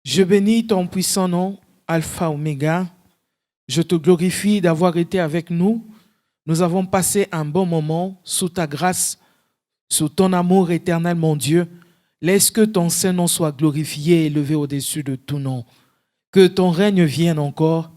Je bénis ton puissant nom, Alpha Oméga. Je te glorifie d'avoir été avec nous. Nous avons passé un bon moment sous ta grâce, sous ton amour éternel, mon Dieu. Laisse que ton Saint-Nom soit glorifié et élevé au-dessus de tout nom. Que ton règne vienne encore.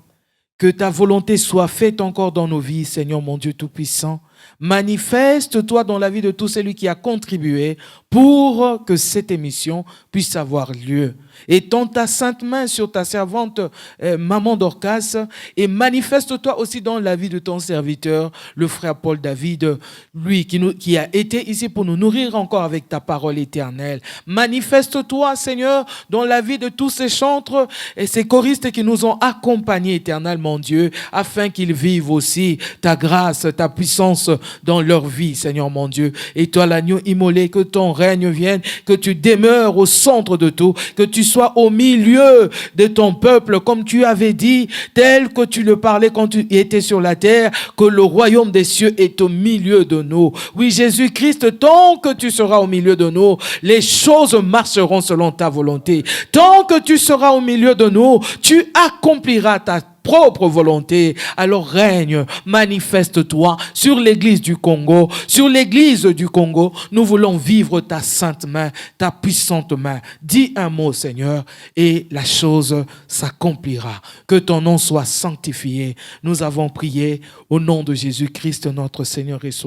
Que ta volonté soit faite encore dans nos vies, Seigneur mon Dieu Tout-Puissant. Manifeste-toi dans la vie de tout celui qui a contribué pour que cette émission puisse avoir lieu. Étends ta sainte main sur ta servante Maman Dorcas et manifeste-toi aussi dans la vie de ton serviteur, le frère Paul David, lui qui a été ici pour nous nourrir encore avec ta parole éternelle. Manifeste-toi, Seigneur, dans la vie de tous ces chantres et ces choristes qui nous ont accompagnés, éternel mon Dieu, afin qu'ils vivent aussi ta grâce, ta puissance dans leur vie, Seigneur mon Dieu. Et toi, l'agneau immolé, que ton règne vienne, que tu demeures au centre de tout, que tu sois au milieu de ton peuple, comme tu avais dit, tel que tu le parlais quand tu étais sur la terre, que le royaume des cieux est au milieu de nous. Oui, Jésus-Christ, tant que tu seras au milieu de nous, les choses marcheront selon ta volonté. Tant que tu seras au milieu de nous, tu accompliras ta propre volonté. Alors règne, manifeste-toi sur l'église du Congo. Sur l'église du Congo, nous voulons vivre ta sainte main, ta puissante main. Dis un mot, Seigneur, et la chose s'accomplira. Que ton nom soit sanctifié. Nous avons prié au nom de Jésus-Christ, notre Seigneur et Sauveur.